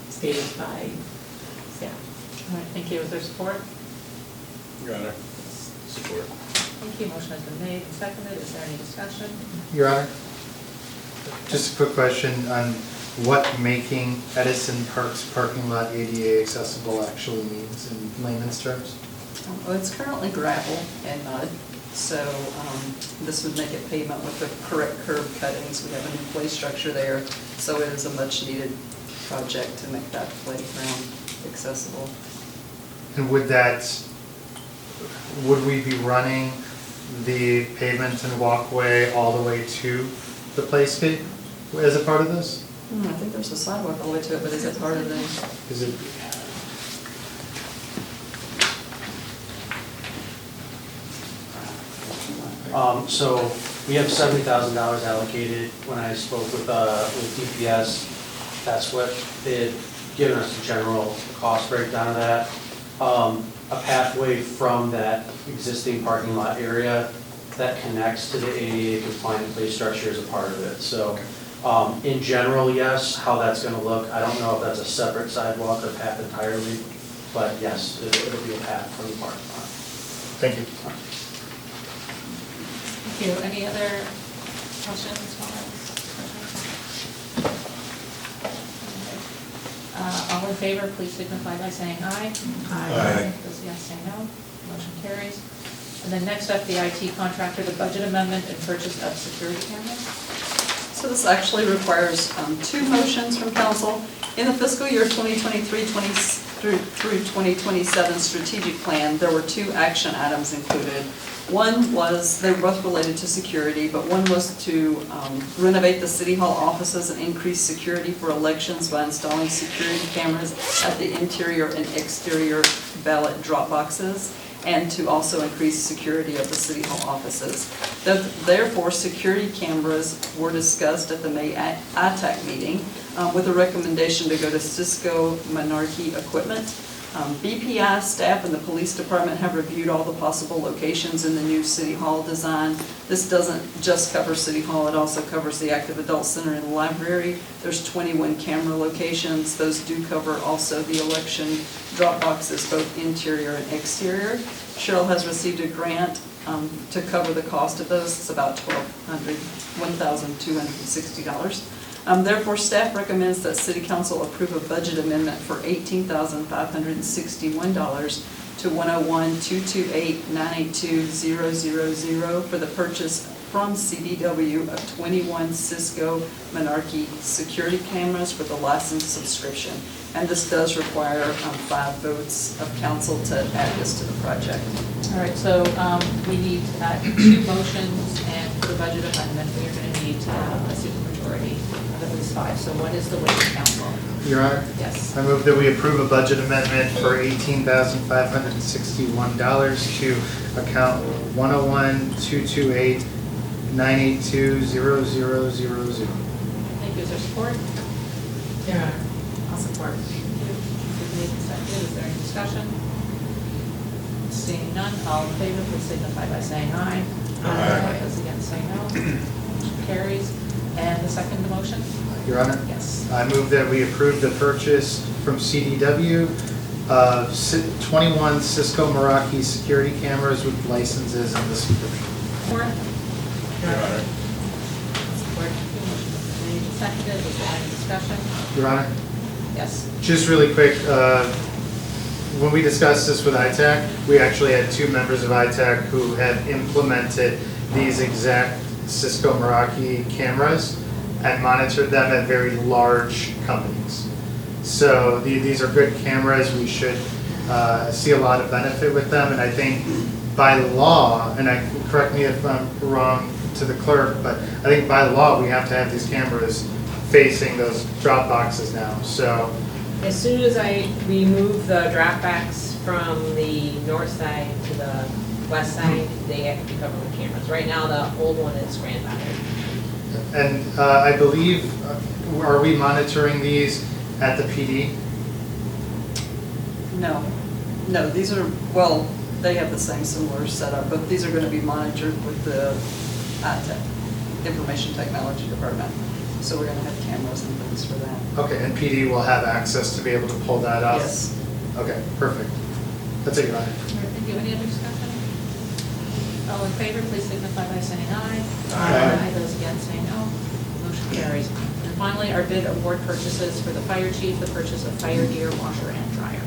stated by staff. All right, thank you. Is there support? Your Honor, support. Thank you. Motion has been made and seconded. Is there any discussion? Your Honor, just a quick question on what making Edison Park's parking lot ADA accessible actually means in layman's terms? Well, it's currently gravel and mud, so this would make it pavement with the correct curb cuttings. We have a new play structure there, so it is a much-needed project to make that playground accessible. And would we be running the pavement and walkway all the way to the playscape as a part of this? I think there's a sidewalk all the way to it, but is it part of the? Is it? So we have $70,000 allocated. When I spoke with DPS, that's what they had given us a general cost breakdown of that. A pathway from that existing parking lot area that connects to the ADA compliant play structure is a part of it. So in general, yes, how that's going to look, I don't know if that's a separate sidewalk or path entirely, but yes, it'll be a path from the parking lot. Thank you. Thank you. Any other questions? All in favor, please signify by saying aye. Aye. Those yes say no. Motion carries. And then next up, the IT contractor, the budget amendment and purchase of security cameras. So this actually requires two motions from council. In the fiscal year 2023 through 2027 strategic plan, there were two action items included. One was, they were both related to security, but one was to renovate the city hall offices and increase security for elections by installing security cameras at the interior and exterior ballot drop boxes, and to also increase security of the city hall offices. Therefore, security cameras were discussed at the May ITAC meeting with a recommendation to go to Cisco Monarchy Equipment. BPI staff and the police department have reviewed all the possible locations in the new city hall design. This doesn't just cover city hall, it also covers the active adult center and the library. There's 21 camera locations. Those do cover also the election drop boxes, both interior and exterior. Cheryl has received a grant to cover the cost of those. It's about $1,260. Therefore, staff recommends that City Council approve a budget amendment for $18,561 to 101-228-982-000 for the purchase from CDW of 21 Cisco Monarchy security cameras with a licensed subscription. And this does require 5 votes of council to add this to the project. All right, so we need 2 motions, and for the budget amendment, we are going to need a supermajority of at least 5. So what is the wish of council? Your Honor? Yes. I move that we approve a budget amendment for $18,561 to account 101-228-982-0000. Thank you. Is there support? Yeah. I'll support. Thank you. Made and seconded. Is there any discussion? Seeing none, all in favor, please signify by saying aye. Aye. Those against say no. Motion carries. And the second motion? Your Honor? Yes. I move that we approve the purchase from CDW of 21 Cisco Meraki security cameras with licenses and the subscription. Support? Your Honor. Support. Made and seconded, is there any discussion? Your Honor, Yes. just really quick, when we discussed this with ITAC, we actually had 2 members of ITAC who had implemented these exact Cisco Meraki cameras and monitored them at very large companies. So these are good cameras, we should see a lot of benefit with them, and I think by law, and correct me if I'm wrong to the clerk, but I think by law, we have to have these cameras facing those drop boxes now, so. As soon as we move the drop backs from the north side to the west side, they have to be covered with cameras. Right now, the old one is grandfathered. And I believe, are we monitoring these at the PD? No, these are, well, they have the same similar setup, but these are going to be monitored with the ITech, Information Technology Department. So we're going to have cameras and things for that. Okay, and PD will have access to be able to pull that up? Yes. Okay, perfect. That's it, Your Honor. All right, thank you. Any other discussion? All in favor, please signify by saying aye. Aye. Those against say no. Motion carries. And finally, our bid award purchases for the fire chief, the purchase of fire gear, washer, and dryer.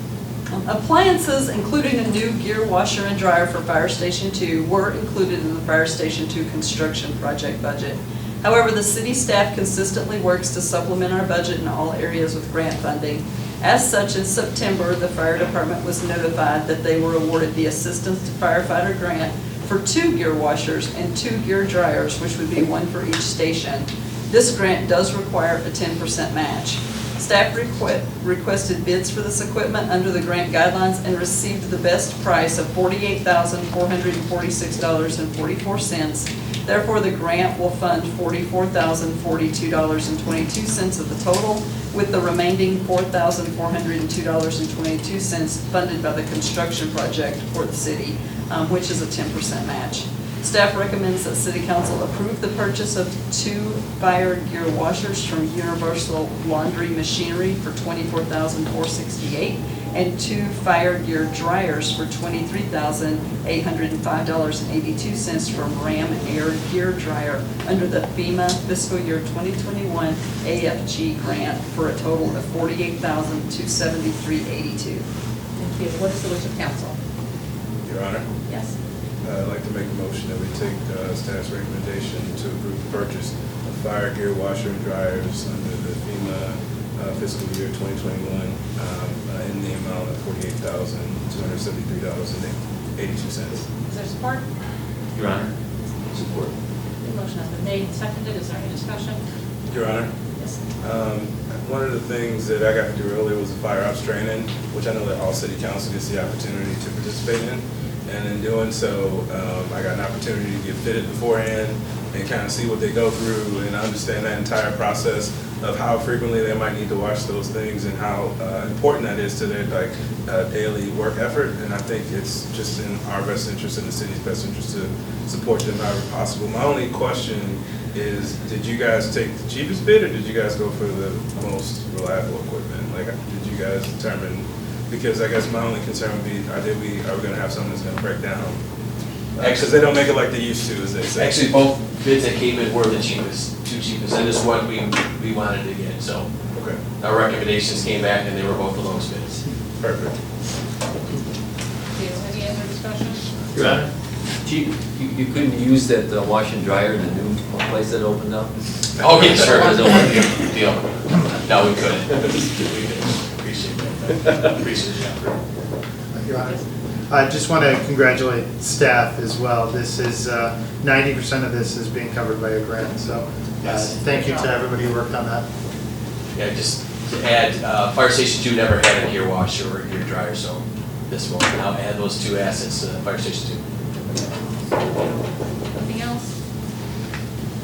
Appliances, including a new gear washer and dryer for Fire Station 2, were included in the Fire Station 2 construction project budget. However, the city staff consistently works to supplement our budget in all areas with grant funding. As such, in September, the fire department was notified that they were awarded the Assistance to Firefighter Grant for 2 gear washers and 2 gear dryers, which would be 1 for each station. This grant does require a 10% match. Staff requested bids for this equipment under the grant guidelines and received the best price of $48,446.44. Therefore, the grant will fund $44,042.22 of the total, with the remaining $4,402.22 funded by the construction project for the city, which is a 10% match. Staff recommends that City Council approve the purchase of 2 fire gear washers from Universal Laundry Machinery for $24,468 and 2 fire gear dryers for $23,805.82 from Ram Air Gear Dryer under the FEMA fiscal year 2021 AFG grant for a total of $48,273.82. Thank you. What is the wish of council? Your Honor. Yes. I'd like to make a motion that we take staff's recommendation to approve the purchase of fire gear, washer, and dryers under the FEMA fiscal year 2021 in the amount of $48,273.82. Is there support? Your Honor. Support. The motion has been made and seconded. Is there any discussion? Your Honor. Yes. One of the things that I got to do earlier was the fire ops training, which I know that all city council gets the opportunity to participate in. And in doing so, I got an opportunity to get fitted beforehand and kind of see what they go through and understand that entire process of how frequently they might need to wash those things and how important that is to their daily work effort. And I think it's just in our best interest and the city's best interest to support them however possible. My only question is, did you guys take the cheapest bid or did you guys go for the most reliable equipment? Like, did you guys determine? Because I guess my only concern would be, are we going to have something that's going to break down? Because they don't make it like they used to, as they say. Actually, both bids that came in were the cheapest, 2 cheapest, and this is what we wanted to get, so. Okay. Our recommendations came back and they were both the lowest bids. Perfect. Any other discussion? Your Honor. You couldn't use that wash and dryer in the new place that opened up? Oh, yeah, sure. Deal. No, we couldn't. We couldn't. Appreciate that. Appreciate it. Your Honor. I just want to congratulate staff as well. This is, 90% of this is being covered by a grant, so thank you to everybody who worked on that. Yeah, just to add, Fire Station 2 never had a gear washer or a gear dryer, so this will now add those 2 assets to Fire Station 2. Anything else?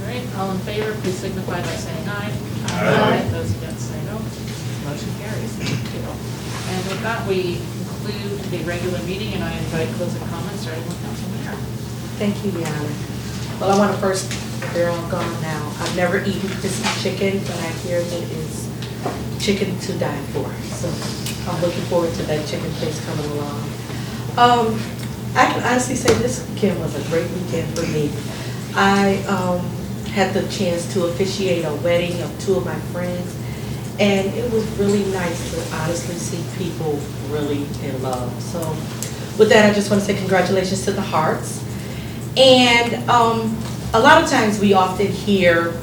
All right, all in favor, please signify by saying aye. Aye. Those against say no. Motion carries. Thank you. And with that, we conclude the regular meeting, and I invite closing comments, starting with Councilman Mayor. Thank you, Your Honor. Well, I want to first, they're all gone now. I've never eaten crispy chicken, but I hear that it's chicken to die for. So I'm looking forward to that chicken place coming along. I can honestly say this weekend was a great weekend for me. I had the chance to officiate a wedding of two of my friends, and it was really nice to honestly see people really in love. So with that, I just want to say congratulations to the Hearts. And a lot of times we often hear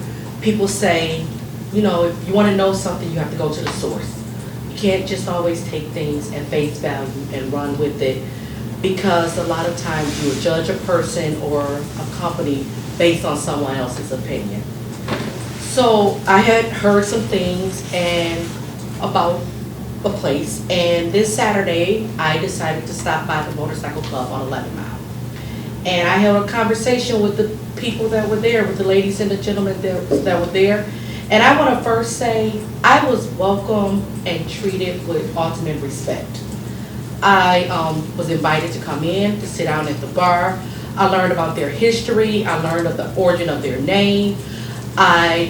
people say, you know, if you want to know something, you have to go to the source. You can't just always take things at face value and run with it, because a lot of times you will judge a person or a company based on someone else's opinion. So I had heard some things about a place, and this Saturday I decided to stop by the motorcycle club on 11 Mile. And I had a conversation with the people that were there, with the ladies and the gentlemen that were there. And I want to first say I was welcomed and treated with ultimate respect. I was invited to come in, to sit down at the bar. I learned about their history. I learned of the origin of their name. I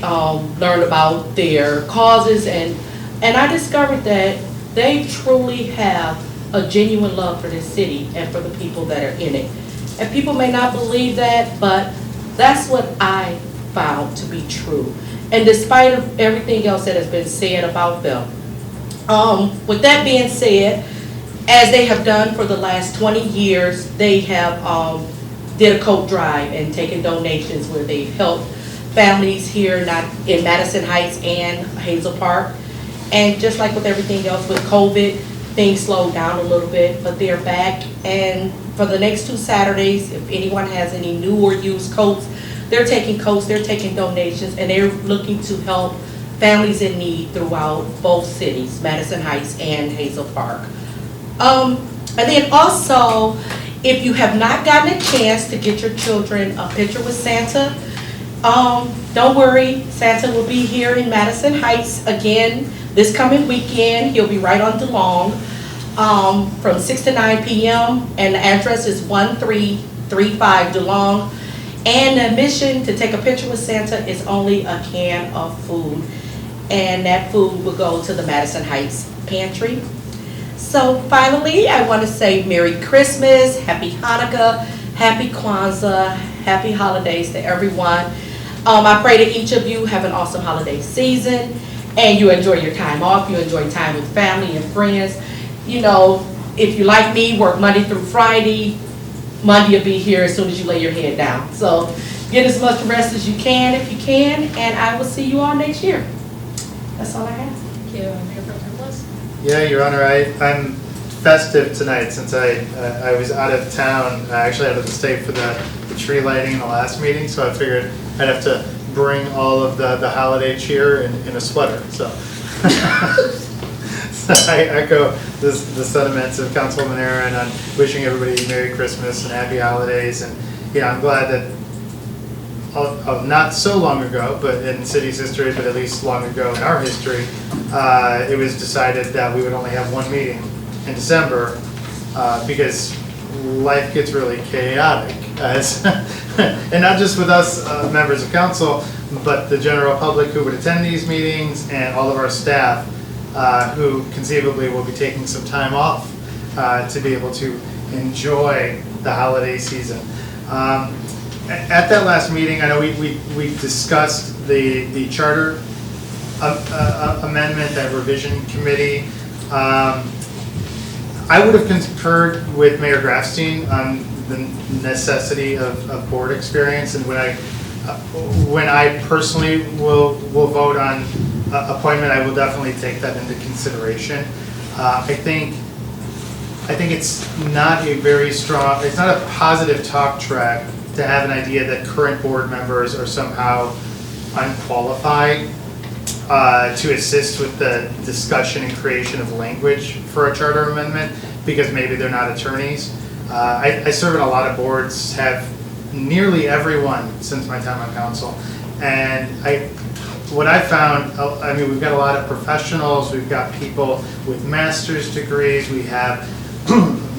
learned about their causes, and I discovered that they truly have a genuine love for this city and for the people that are in it. And people may not believe that, but that's what I found to be true. And despite of everything else that has been said about them. With that being said, as they have done for the last 20 years, they have did a coat drive and taken donations where they've helped families here, not in Madison Heights and Hazel Park. And just like with everything else with COVID, things slowed down a little bit, but they're back. And for the next 2 Saturdays, if anyone has any new or used coats, they're taking donations, and they're looking to help families in need throughout both cities, Madison Heights and Hazel Park. And then also, if you have not gotten a chance to get your children a picture with Santa, don't worry, Santa will be here in Madison Heights again this coming weekend. He'll be right on DeLong from 6 to 9 p.m. and the address is 1335 DeLong. And the admission to take a picture with Santa is only a can of food, and that food will go to the Madison Heights Pantry. So finally, I want to say Merry Christmas, Happy Hanukkah, Happy Kwanzaa, Happy Holidays to everyone. I pray that each of you have an awesome holiday season, and you enjoy your time off, you enjoy time with family and friends. You know, if you like me, work Monday through Friday. Monday will be here as soon as you lay your head down. So get as much rest as you can if you can, and I will see you all next year. That's all I have. Thank you. Mayor Pro Tem Bliss? Yeah, Your Honor, I'm festive tonight since I was out of town, actually out of the state for the tree lighting in the last meeting, so I figured I'd have to bring all of the holiday cheer in a sweater, so. So I echo the sentiments of Councilwoman Aaron on wishing everybody Merry Christmas and Happy Holidays, and yeah, I'm glad that not so long ago, but in city's history, but at least long ago in our history, it was decided that we would only have one meeting in December because life gets really chaotic, and not just with us members of council, but the general public who would attend these meetings and all of our staff who conceivably will be taking some time off to be able to enjoy the holiday season. At that last meeting, I know we discussed the charter amendment, that revision committee. I would have concurred with Mayor Grafstein on the necessity of board experience, and when I personally will vote on appointment, I will definitely take that into consideration. I think it's not a very strong, it's not a positive talk track to have an idea that current board members are somehow unqualified to assist with the discussion and creation of language for a charter amendment because maybe they're not attorneys. I serve in a lot of boards, have nearly everyone since my time on council, and what I found, I mean, we've got a lot of professionals, we've got people with master's degrees, we have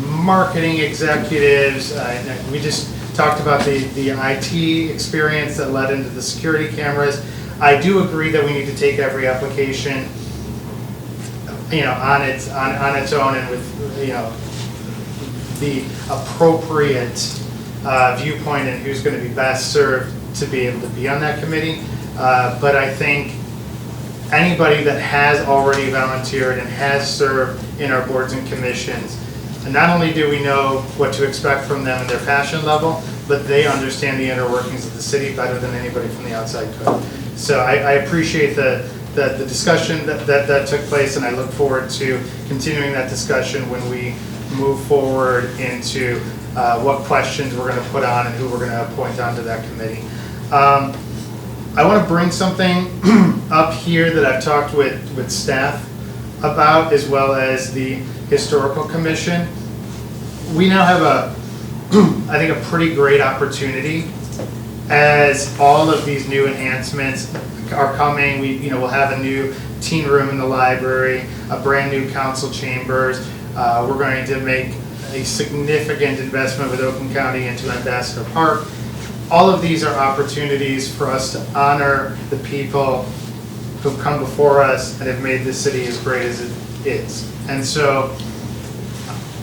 marketing executives, we just talked about the IT experience that led into the security cameras. I do agree that we need to take every application, you know, on its own and with, you know, the appropriate viewpoint and who's going to be best served to be able to be on that committee. But I think anybody that has already volunteered and has served in our boards and commissions, and not only do we know what to expect from them and their passion level, but they understand the inner workings of the city better than anybody from the outside could. So I appreciate the discussion that took place, and I look forward to continuing that discussion when we move forward into what questions we're going to put on and who we're going to appoint onto that committee. I want to bring something up here that I've talked with staff about, as well as the Historical Commission. We now have I think a pretty great opportunity as all of these new enhancements are coming. We'll have a new teen room in the library, a brand new council chambers. We're going to make a significant investment with Oakland County into Ambassador Park. All of these are opportunities for us to honor the people who've come before us and have made this city as great as it is. And so,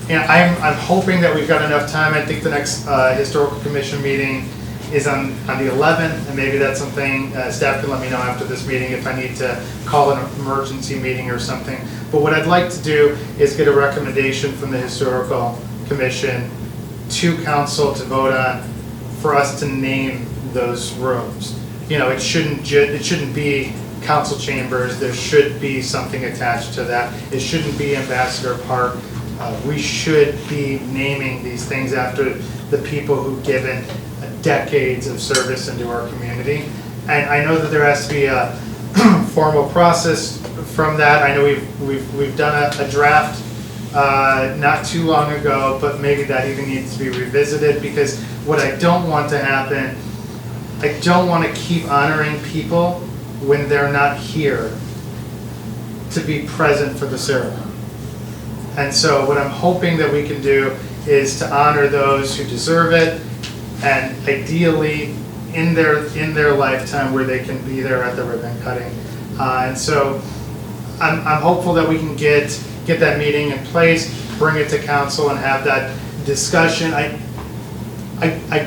I'm hoping that we've got enough time. I think the next Historical Commission meeting is on the 11th, and maybe that's something staff can let me know after this meeting if I need to call an emergency meeting or something. But what I'd like to do is get a recommendation from the Historical Commission to council to vote on for us to name those rooms. It shouldn't be council chambers. There should be something attached to that. It shouldn't be Ambassador Park. We should be naming these things after the people who've given decades of service into our community. And I know that there has to be a formal process from that. I know we've done a draft not too long ago, but maybe that even needs to be revisited, because what I don't want to happen, I don't want to keep honoring people when they're not here to be present for the ceremony. And so what I'm hoping that we can do is to honor those who deserve it, and ideally in their lifetime where they can be there at the ribbon cutting. And so I'm hopeful that we can get that meeting in place, bring it to council and have that discussion. I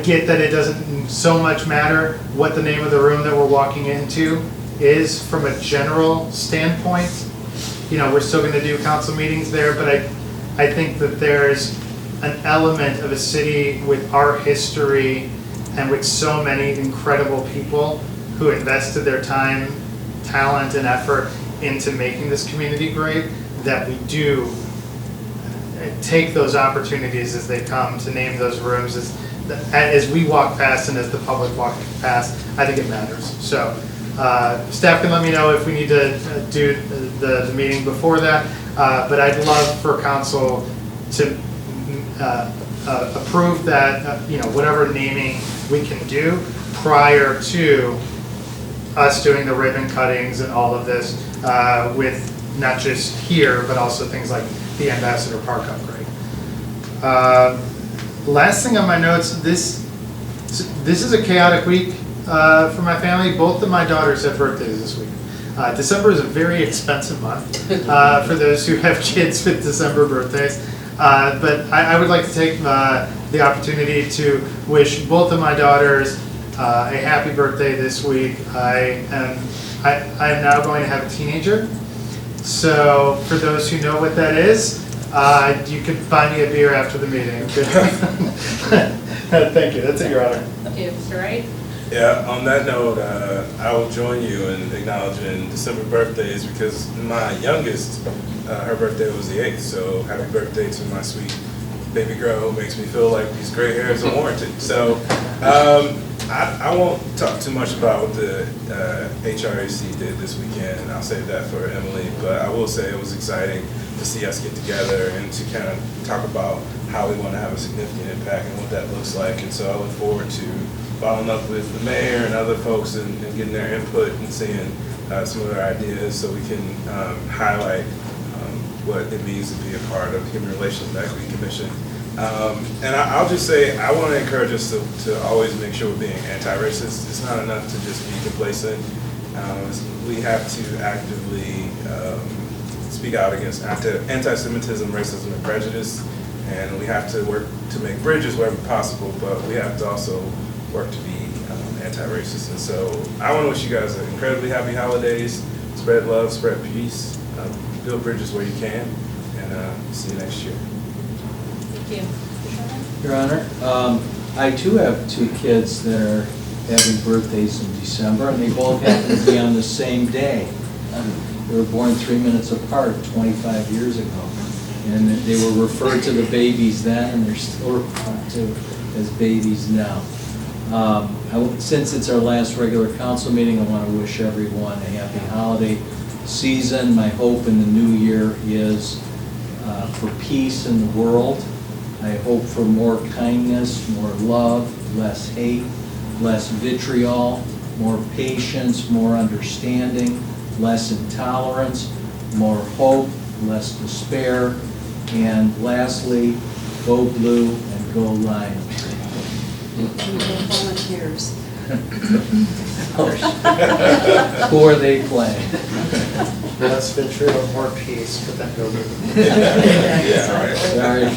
get that it doesn't so much matter what the name of the room that we're walking into is from a general standpoint. We're still going to do council meetings there, but I think that there's an element of a city with our history and with so many incredible people who invested their time, talent, and effort into making this community great, that we do take those opportunities as they come to name those rooms as we walk past and as the public walks past. I think it matters. So staff can let me know if we need to do the meeting before that, but I'd love for council to approve that, whatever naming we can do prior to us doing the ribbon cuttings and all of this, with not just here, but also things like the Ambassador Park upgrade. Last thing on my notes, this is a chaotic week for my family. Both of my daughters have birthdays this week. December is a very expensive month for those who have kids with December birthdays. But I would like to take the opportunity to wish both of my daughters a happy birthday this week. I am now going to have a teenager. So for those who know what that is, you can buy me a beer after the meeting. Thank you. That's it, Your Honor. Thank you, Mr. Wright. Yeah, on that note, I will join you in acknowledging December birthdays, because my youngest, her birthday was the 8th, so happy birthday to my sweet baby girl who makes me feel like these gray hairs are warranted. So I won't talk too much about what the HRAC did this weekend. I'll save that for Emily, but I will say it was exciting to see us get together and to kind of talk about how we want to have a significant impact and what that looks like. And so I look forward to following up with the mayor and other folks and getting their input and seeing some of their ideas, so we can highlight what it means to be a part of Human Relations and Equity Commission. And I'll just say, I want to encourage us to always make sure we're being anti-racist. It's not enough to just be complacent. We have to actively speak out against anti-Semitism, racism, and prejudice. And we have to work to make bridges wherever possible, but we have to also work to be anti-racist. And so I want to wish you guys an incredibly happy holidays. Spread love, spread peace, build bridges where you can, and see you next year. Thank you. Your Honor, I too have two kids that are having birthdays in December, and they both happen to be on the same day. They were born 3 minutes apart 25 years ago. And they were referred to the babies then, and they're still referred to as babies now. Since it's our last regular council meeting, I want to wish everyone a happy holiday season. My hope in the new year is for peace in the world. I hope for more kindness, more love, less hate, less vitriol, more patience, more understanding, less intolerance, more hope, less despair, and lastly, go blue and go Lions. Volunteers. Who are they playing? Less vitriol, more peace, but then go blue. Yeah, right. Sorry.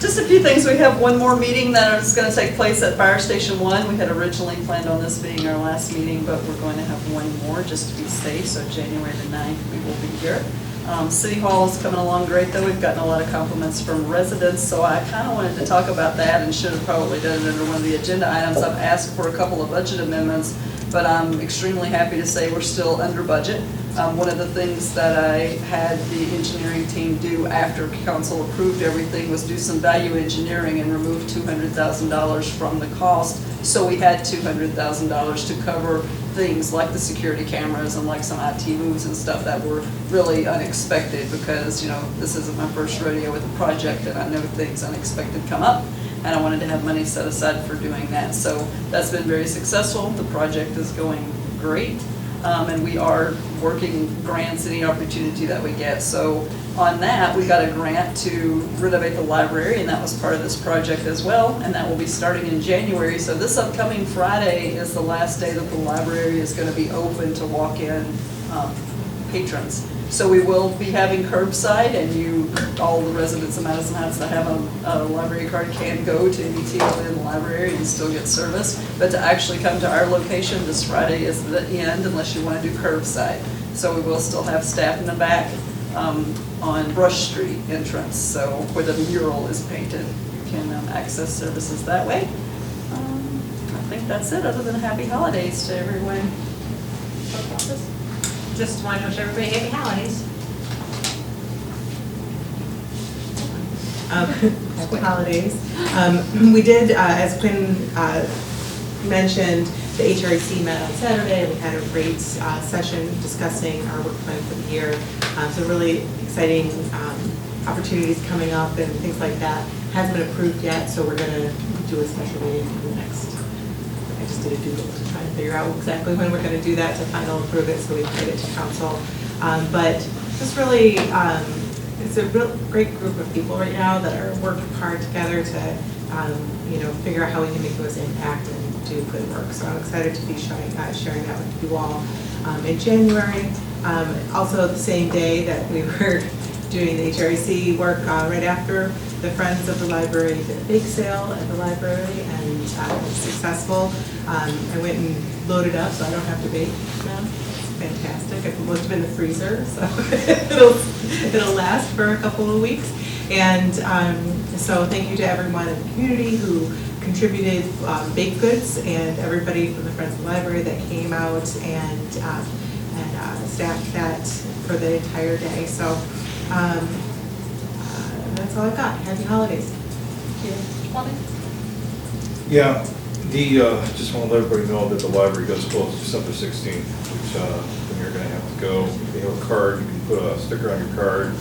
Just a few things. We have one more meeting that is going to take place at Fire Station 1. We had originally planned on this being our last meeting, but we're going to have one more just to be safe. So January the 9th, we will be here. City Hall is coming along great, though. We've gotten a lot of compliments from residents, so I kind of wanted to talk about that and should have probably done it under one of the agenda items. I've asked for a couple of budget amendments, but I'm extremely happy to say we're still under budget. One of the things that I had the engineering team do after council approved everything was do some value engineering and remove $200,000 from the cost. So we had $200,000 to cover things like the security cameras and like some IT moves and stuff that were really unexpected because, you know, this isn't my first rodeo with a project and I know things unexpected come up. And I wanted to have money set aside for doing that. So that's been very successful. The project is going great. And we are working grants any opportunity that we get. So on that, we got a grant to renovate the library, and that was part of this project as well, and that will be starting in January. So this upcoming Friday is the last day that the library is going to be open to walk-in patrons. So we will be having curbside, and all the residents of Madison Heights that have a library card can go to any TL in the library and still get service. But to actually come to our location this Friday is the end unless you want to do curbside. So we will still have staff in the back on Brush Street entrance, so where the mural is painted. You can access services that way. I think that's it, other than happy holidays to everyone. Just want to wish everybody happy holidays. Happy holidays. We did, as Quinn mentioned, the HRC met on Saturday, and we had a great session discussing our work plan for the year. So really exciting opportunities coming up and things like that. Hasn't been approved yet, so we're going to do a special meeting for the next. I just did a doodle to try and figure out exactly when we're going to do that to final approve it, so we can get it to council. But just really, it's a real great group of people right now that are working hard together to, figure out how we can make those impact and do good work. So I'm excited to be sharing that with you all in January. Also, the same day that we were doing the HRC work, right after the Friends of the Library did a bake sale at the library, and it was successful. I went and loaded up, so I don't have to bake now. It's fantastic. It must have been the freezer, so it'll last for a couple of weeks. And so thank you to everyone in the community who contributed baked goods, and everybody from the Friends of the Library that came out and staffed that for the entire day. So that's all I've got. Happy holidays. Yeah, just want to let everybody know that the library does close December 16th, which then you're going to have to go. If you have a card, you can put a sticker on your card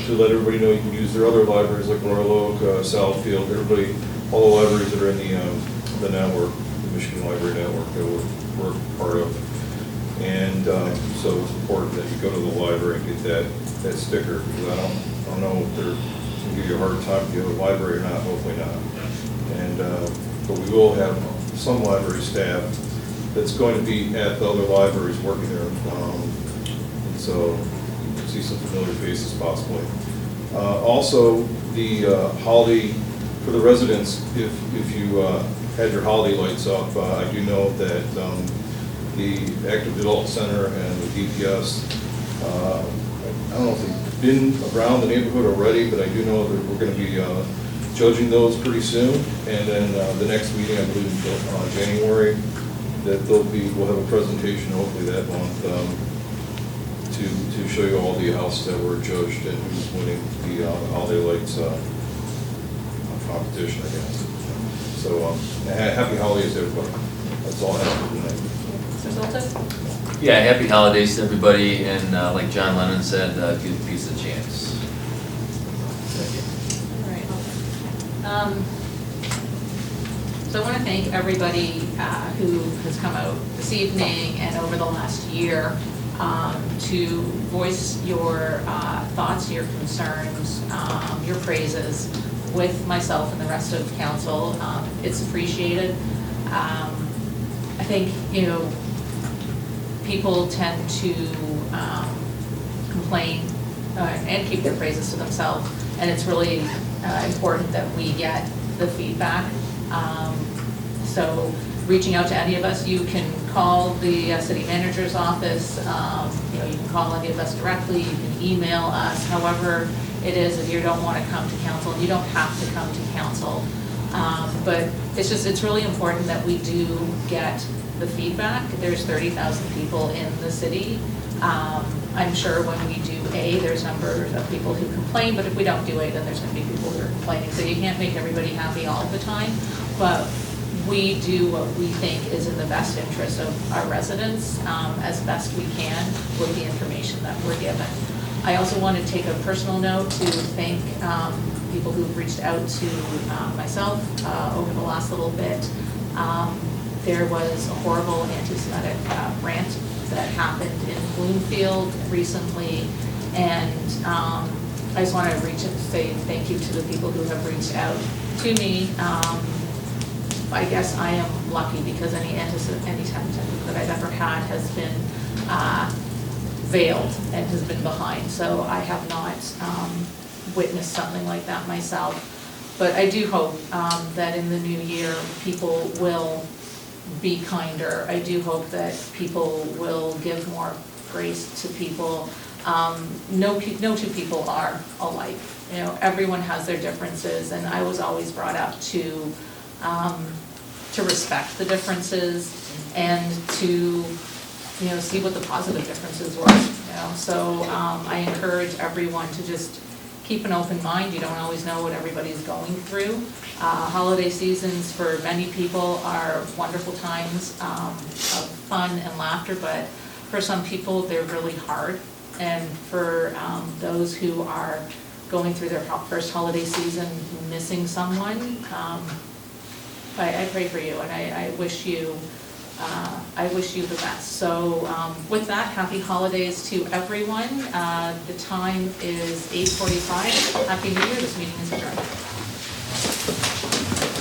to let everybody know you can use their other libraries like Royal Oak, Southfield, everybody, all the libraries that are in the network, the Michigan Library Network that we're part of. And so it's important that you go to the library and get that sticker, because I don't know if they're going to give you a hard time if you have a library or not, hopefully not. And but we will have some library staff that's going to be at the other libraries working there. And so you can see some familiar faces possibly. Also, the holiday, for the residents, if you had your holiday lights up, I do know that the Active Adult Center and the DPS, I don't know if they've been around the neighborhood already, but I do know that we're going to be judging those pretty soon. And then the next meeting, I believe in January, that we'll have a presentation hopefully that month to show you all the houses that were judged and who's winning the holiday lights competition, I guess. So happy holidays, everybody. That's all I have for tonight. Mr. Zoltan? Yeah, happy holidays to everybody, and like John Lennon said, give peace a chance. All right. So I want to thank everybody who has come out this evening and over the last year to voice your thoughts, your concerns, your praises with myself and the rest of council. It's appreciated. I think, people tend to complain and keep their praises to themselves, and it's really important that we get the feedback. So reaching out to any of us, you can call the city manager's office, you can call any of us directly, you can email us, however it is, if you don't want to come to council, you don't have to come to council. But it's really important that we do get the feedback. There's 30,000 people in the city. I'm sure when we do A, there's numbers of people who complain, but if we don't do A, then there's going to be people who are complaining. So you can't make everybody happy all the time, but we do what we think is in the best interest of our residents as best we can with the information that we're given. I also want to take a personal note to thank people who've reached out to myself over the last little bit. There was a horrible anti-Semitic rant that happened in Bloomfield recently, and I just want to say thank you to the people who have reached out to me. I guess I am lucky because any anti-Semitism that I've ever had has been veiled and has been behind, so I have not witnessed something like that myself. But I do hope that in the new year people will be kinder. I do hope that people will give more grace to people. No two people are alike. Everyone has their differences, and I was always brought up to respect the differences and to see what the positive differences were. So I encourage everyone to just keep an open mind. You don't always know what everybody's going through. Holiday seasons for many people are wonderful times of fun and laughter, but for some people they're really hard. And for those who are going through their first holiday season missing someone, I pray for you, and I wish you the best. So with that, happy holidays to everyone. The time is 8:45. Happy New Year. This meeting is adjourned.